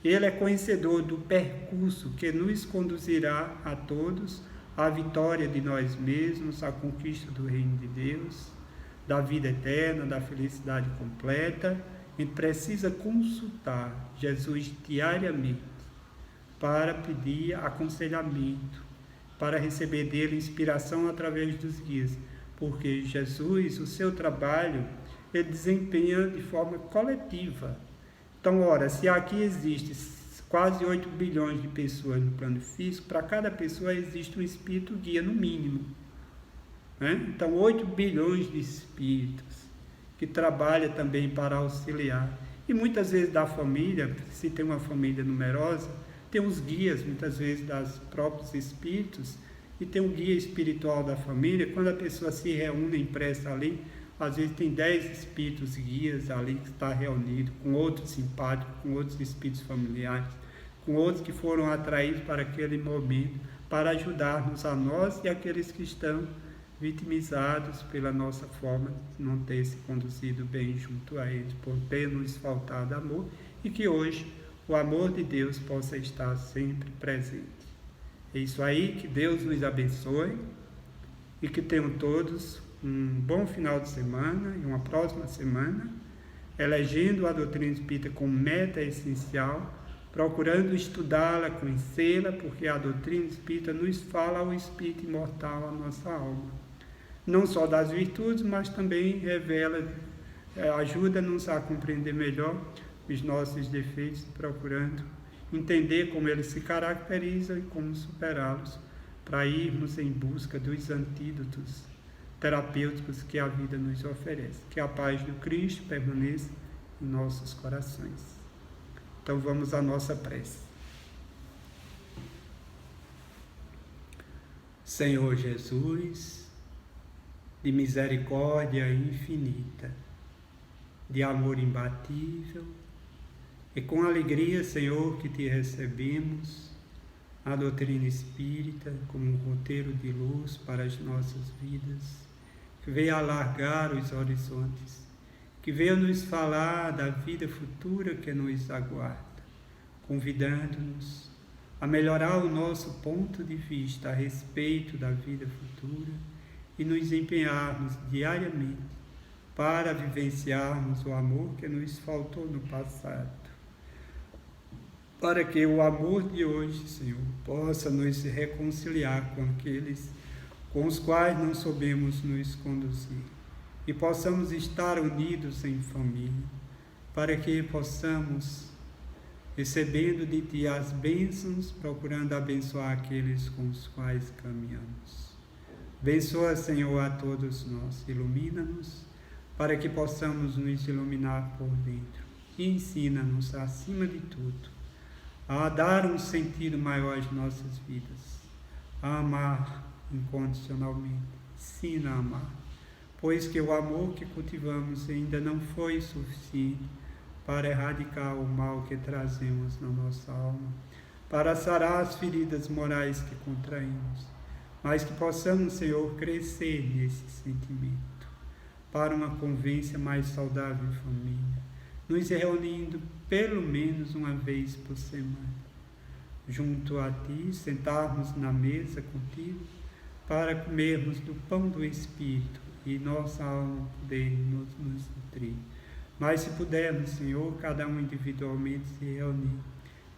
Ele é conhecedor do percurso que nos conduzirá a todos à vitória de nós mesmos, à conquista do reino de Deus, da vida eterna, da felicidade completa. A gente precisa consultar Jesus diariamente para pedir aconselhamento, para receber dele inspiração através dos guias, porque Jesus, o seu trabalho, ele desempenha de forma coletiva. Então, ora, se aqui existe quase 8 bilhões de pessoas no plano físico, para cada pessoa existe um espírito guia, no mínimo. Né? Então, 8 bilhões de espíritos que trabalham também para auxiliar. E muitas vezes da família, se tem uma família numerosa, tem os guias, muitas vezes, dos próprios espíritos, e tem um guia espiritual da família. Quando a pessoa se reúne em prece ali, às vezes tem 10 espíritos guias ali que está reunido, com outros simpáticos, com outros espíritos familiares, com outros que foram atraídos para aquele momento, para ajudar-nos a nós e aqueles que estão vitimizados pela nossa forma de não ter se conduzido bem junto a eles, por ter nos faltado amor, e que hoje o amor de Deus possa estar sempre presente. É isso aí, que Deus nos abençoe e que tenham todos um bom final de semana e uma próxima semana, elegendo a doutrina espírita como meta essencial, procurando estudá-la, conhecê-la, porque a doutrina espírita nos fala ao espírito imortal, à nossa alma. Não só das virtudes, mas também revela, ajuda-nos a compreender melhor os nossos defeitos, procurando entender como eles se caracterizam e como superá-los, para irmos em busca dos antídotos terapêuticos que a vida nos oferece. Que a paz do Cristo permaneça em nossos corações. Então vamos à nossa prece. Senhor Jesus, de misericórdia infinita, de amor imbatível, e com alegria, Senhor, que te recebemos, a doutrina espírita como um roteiro de luz para as nossas vidas, que veio alargar os horizontes, que veio nos falar da vida futura que nos aguarda, convidando-nos a melhorar o nosso ponto de vista a respeito da vida futura e nos empenharmos diariamente para vivenciarmos o amor que nos faltou no passado, para que o amor de hoje, Senhor, possa nos reconciliar com aqueles com os quais não soubemos nos conduzir, e possamos estar unidos em família, para que possamos, recebendo de Ti as bênçãos, procurando abençoar aqueles com os quais caminhamos. Abençoa, Senhor, a todos nós, ilumina-nos, para que possamos nos iluminar por dentro, e ensina-nos, acima de tudo, a dar um sentido maior às nossas vidas, a amar incondicionalmente. Ensina a amar, pois que o amor que cultivamos ainda não foi suficiente para erradicar o mal que trazemos na nossa alma, para sarar as feridas morais que contraímos, mas que possamos, Senhor, crescer nesse sentimento, para uma convivência mais saudável em família, nos reunindo pelo menos uma vez por semana, junto a Ti, sentarmos na mesa contigo, para comermos do pão do Espírito e nossa alma poder nos nutrir. Mas se pudermos, Senhor, cada um individualmente se reunir,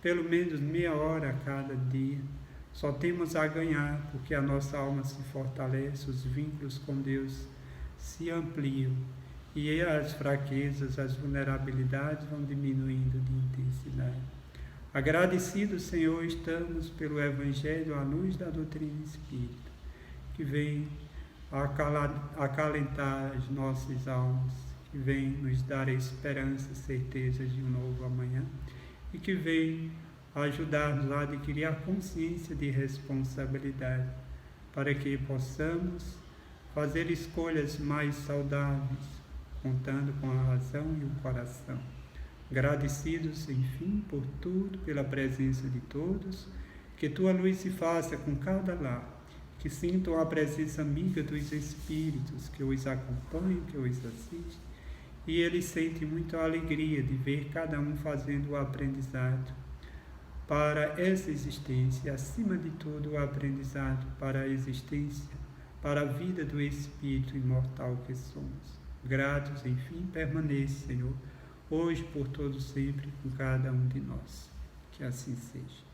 pelo menos meia hora a cada dia, Só temos a ganhar, porque a nossa alma se fortalece, os vínculos com Deus se ampliam e as fraquezas, as vulnerabilidades vão diminuindo de intensidade. Agradecidos, Senhor, estamos pelo Evangelho à luz da doutrina espírita, que vem acalentar as nossas almas, que vem nos dar a esperança, certeza de um novo amanhã e que vem ajudar-nos a adquirir a consciência de responsabilidade para que possamos fazer escolhas mais saudáveis, contando com a razão e o coração. Agradecidos, enfim, por tudo, pela presença de todos, que Tua luz se faça com cada lar, que sintam a presença amiga dos Espíritos, que os acompanham, que os assistem, e eles sentem muita alegria de ver cada um fazendo o aprendizado para essa existência, acima de tudo o aprendizado para a existência, para a vida do Espírito imortal que somos. Gratos, enfim, permaneça, Senhor, hoje por todo sempre com cada um de nós. Que assim seja.